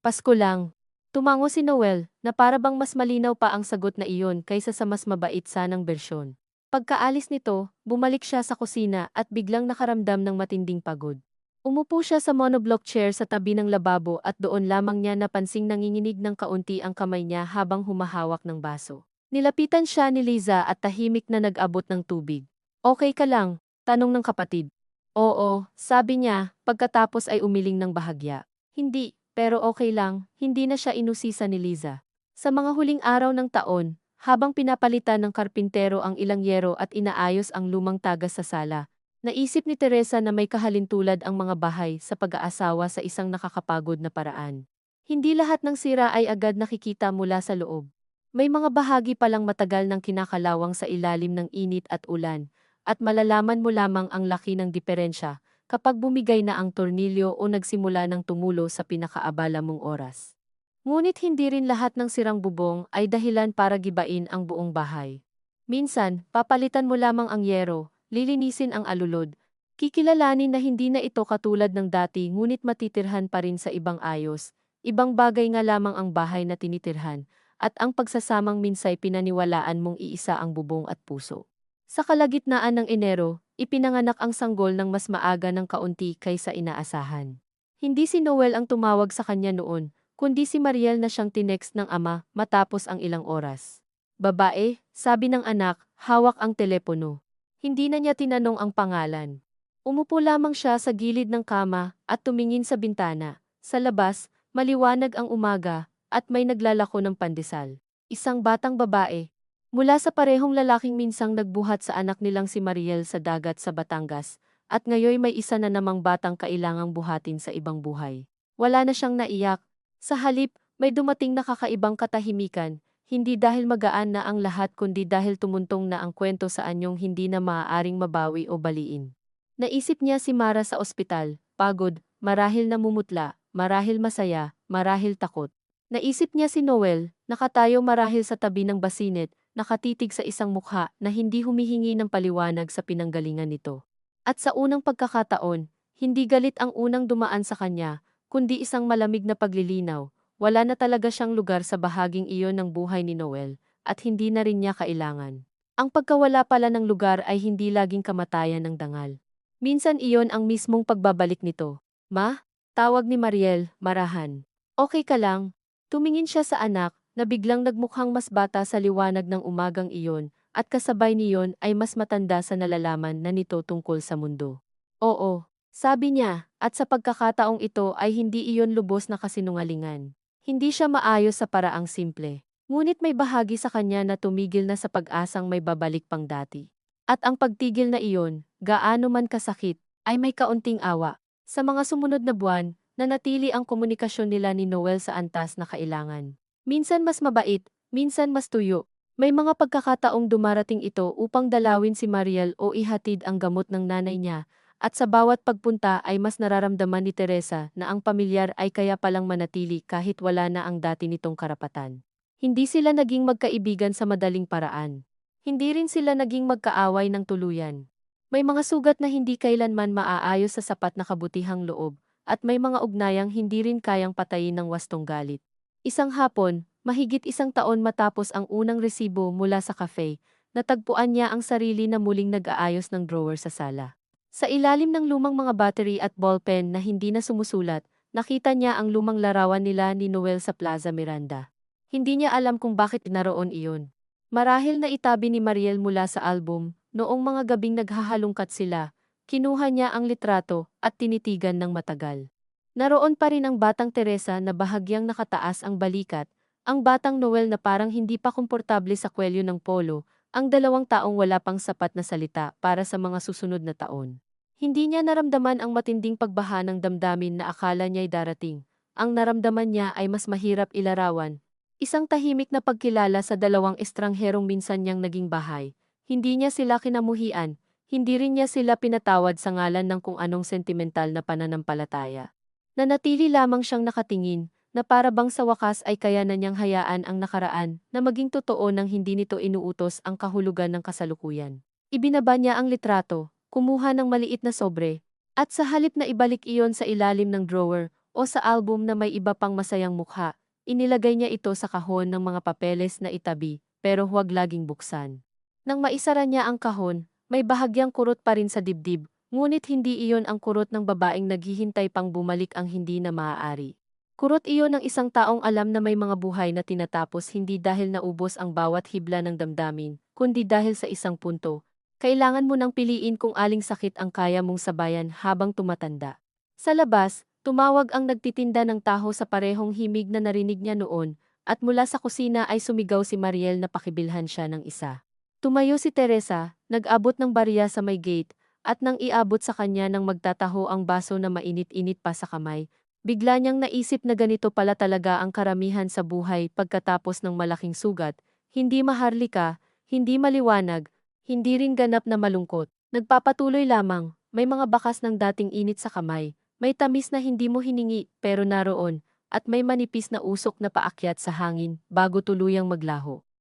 "Pasko lang." Tumango si Noel, na para bang mas malinaw pa ang sagot na iyon kaysa sa mas mabait sanang bersyon. Pagkaalis nito, bumalik siya sa kusina at biglang nakaramdam ng matinding pagod. Umupo siya sa monoblock chair sa tabi ng lababo at doon lamang niya napansing nanginginig ng kaunti ang kamay niya habang humahawak ng baso. Nilapitan siya ni Liza at tahimik na nag-abot ng tubig. "Okay ka lang?" tanong ng kapatid. "Oo," sabi niya, pagkatapos ay umiling ng bahagya. "Hindi, pero okay lang." Hindi na siya inusisa ni Liza. Sa mga huling araw ng taon, habang pinapalitan ng karpintero ang ilang yero at inaayos ang lumang tagas sa sala, naisip ni Teresa na may kahalintulad ang mga bahay sa pag-aasawa sa isang nakakapagod na paraan. Hindi lahat ng sira ay agad nakikita mula sa loob. May mga bahagi palang matagal ng kinakalawang sa ilalim ng init at ulan, at malalaman mo lamang ang laki ng diferensya kapag bumigay na ang tornilyo o nagsimula ng tumulo sa pinakaabala mong oras. Ngunit hindi rin lahat ng sirang bubong ay dahilan para gibain ang buong bahay. Minsan, papalitan mo lamang ang yero, lilinisin ang alulod, kikilalanin na hindi na ito katulad ng dati ngunit matitirhan pa rin sa ibang ayos, ibang bagay nga lamang ang bahay na tinitirhan, at ang pagsasamang minsay pinaniwalaan mong iisa ang bubong at puso. Sa kalagitnaan ng Enero, ipinanganak ang sanggol ng mas maaga ng kaunti kaysa inaasahan. Hindi si Noel ang tumawag sa kanya noon, kundi si Mariel na siyang tinext ng ama matapos ang ilang oras. "Babae," sabi ng anak, hawak ang telepono. Hindi na niya tinanong ang pangalan. Umupo lamang siya sa gilid ng kama at tumingin sa bintana. Sa labas, maliwanag ang umaga at may naglalako ng pandesal. Isang batang babae. Mula sa parehong lalaking minsang nagbuhat sa anak nilang si Mariel sa dagat sa Batangas, at ngayoy may isa na namang batang kailangang buhatin sa ibang buhay. Wala na siyang naiyak. Sa halip, may dumating na kakaibang katahimikan, hindi dahil magaan na ang lahat kundi dahil tumuntong na ang kwento sa anyong hindi na maaaring mabawi o baliin. Naisip niya si Mara sa ospital, pagod, marahil namumutla, marahil masaya, marahil takot. Naisip niya si Noel, nakatayo marahil sa tabi ng basinet, nakatitig sa isang mukha na hindi humihingi ng paliwanag sa pinanggalingan nito. At sa unang pagkakataon, hindi galit ang unang dumaan sa kanya, kundi isang malamig na paglilinaw. wala na talaga siyang lugar sa bahaging iyon ng buhay ni Noel, at hindi na rin niya kailangan. Ang pagkawala pala ng lugar ay hindi laging kamatayan ng dangal. Minsan iyon ang mismong pagbabalik nito. Ma? Tawag ni Mariel, marahan. Okay ka lang? Tumingin siya sa anak, na biglang nagmukhang mas bata sa liwanag ng umagang iyon, at kasabay niyon ay mas matanda sa nalalaman na nito tungkol sa mundo. Oo, sabi niya, at sa pagkakataong ito ay hindi iyon lubos na kasinungalingan. Hindi siya maayos sa paraang simple. Ngunit may bahagi sa kanya na tumigil na sa pag-asang may babalik pang dati. At ang pagtigil na iyon, gaano man kasakit, ay may kaunting awa. Sa mga sumunod na buwan, nanatili ang komunikasyon nila ni Noel sa antas na kailangan. Minsan mas mabait, minsan mas tuyo. May mga pagkakataong dumarating ito upang dalawin si Mariel o ihatid ang gamot ng nanay niya, at sa bawat pagpunta ay mas nararamdaman ni Teresa na ang pamilyar ay kaya palang manatili kahit wala na ang dati nitong karapatan. Hindi sila naging magkaibigan sa madaling paraan. Hindi rin sila naging magkaaway ng tuluyan. May mga sugat na hindi kailanman maaayos sa sapat na kabutihang loob, at may mga ugnayang hindi rin kayang patayin ng wastong galit. Isang hapon, mahigit isang taon matapos ang unang resibo mula sa cafe, natagpuan niya ang sarili na muling nag-aayos ng drawer sa sala. Sa ilalim ng lumang mga battery at ballpen na hindi na sumusulat, nakita niya ang lumang larawan nila ni Noel sa Plaza Miranda. Hindi niya alam kung bakit naroon iyon. Marahil na itabi ni Mariel mula sa album, noong mga gabing naghahalungkat sila, kinuha niya ang litrato at tinitigan ng matagal. Naroon pa rin ang batang Teresa na bahagyang nakataas ang balikat, ang batang Noel na parang hindi pa komportable sa kwelyo ng polo, ang dalawang taong wala pang sapat na salita para sa mga susunod na taon. Hindi niya naramdaman ang matinding pagbaha ng damdamin na akala niya'y darating. Ang naramdaman niya ay mas mahirap ilarawan. Isang tahimik na pagkilala sa dalawang estrangherong minsan niyang naging bahay. Hindi niya sila kinamuhian, hindi rin niya sila pinatawad sa ngalan ng kung anong sentimental na pananampalataya. Nanatili lamang siyang nakatingin, na para bang sa wakas ay kaya na niyang hayaan ang nakaraan na maging totoo nang hindi nito inuutos ang kahulugan ng kasalukuyan. Ibinaba niya ang litrato, kumuha ng maliit na sobre, at sa halip na ibalik iyon sa ilalim ng drawer o sa album na may iba pang masayang mukha, inilagay niya ito sa kahon ng mga papeles na itabi, pero huwag laging buksan. Nang maisara niya ang kahon, may bahagyang kurot pa rin sa dibdib, ngunit hindi iyon ang kurot ng babaeng naghihintay pang bumalik ang hindi na maaari. Kurot iyon ng isang taong alam na may mga buhay na tinatapos hindi dahil naubos ang bawat hibla ng damdamin, kundi dahil sa isang punto. Kailangan mo nang piliin kung aling sakit ang kaya mong sabayan habang tumatanda. Sa labas, tumawag ang nagtitinda ng taho sa parehong himig na narinig niya noon, at mula sa kusina ay sumigaw si Mariel na pakibilhan siya ng isa. Tumayo si Teresa, nag-abot ng barya sa may gate, at nang iabot sa kanya ng magtataho ang baso na mainit-init pa sa kamay, bigla niyang naisip na ganito pala talaga ang karamihan sa buhay pagkatapos ng malaking sugat, hindi maharlika, hindi maliwanag, hindi rin ganap na malungkot. Nagpapatuloy lamang, may mga bakas ng dating init sa kamay, may tamis na hindi mo hiningi pero naroon, at may manipis na usok na paakyat sa hangin bago tuluyang maglaho.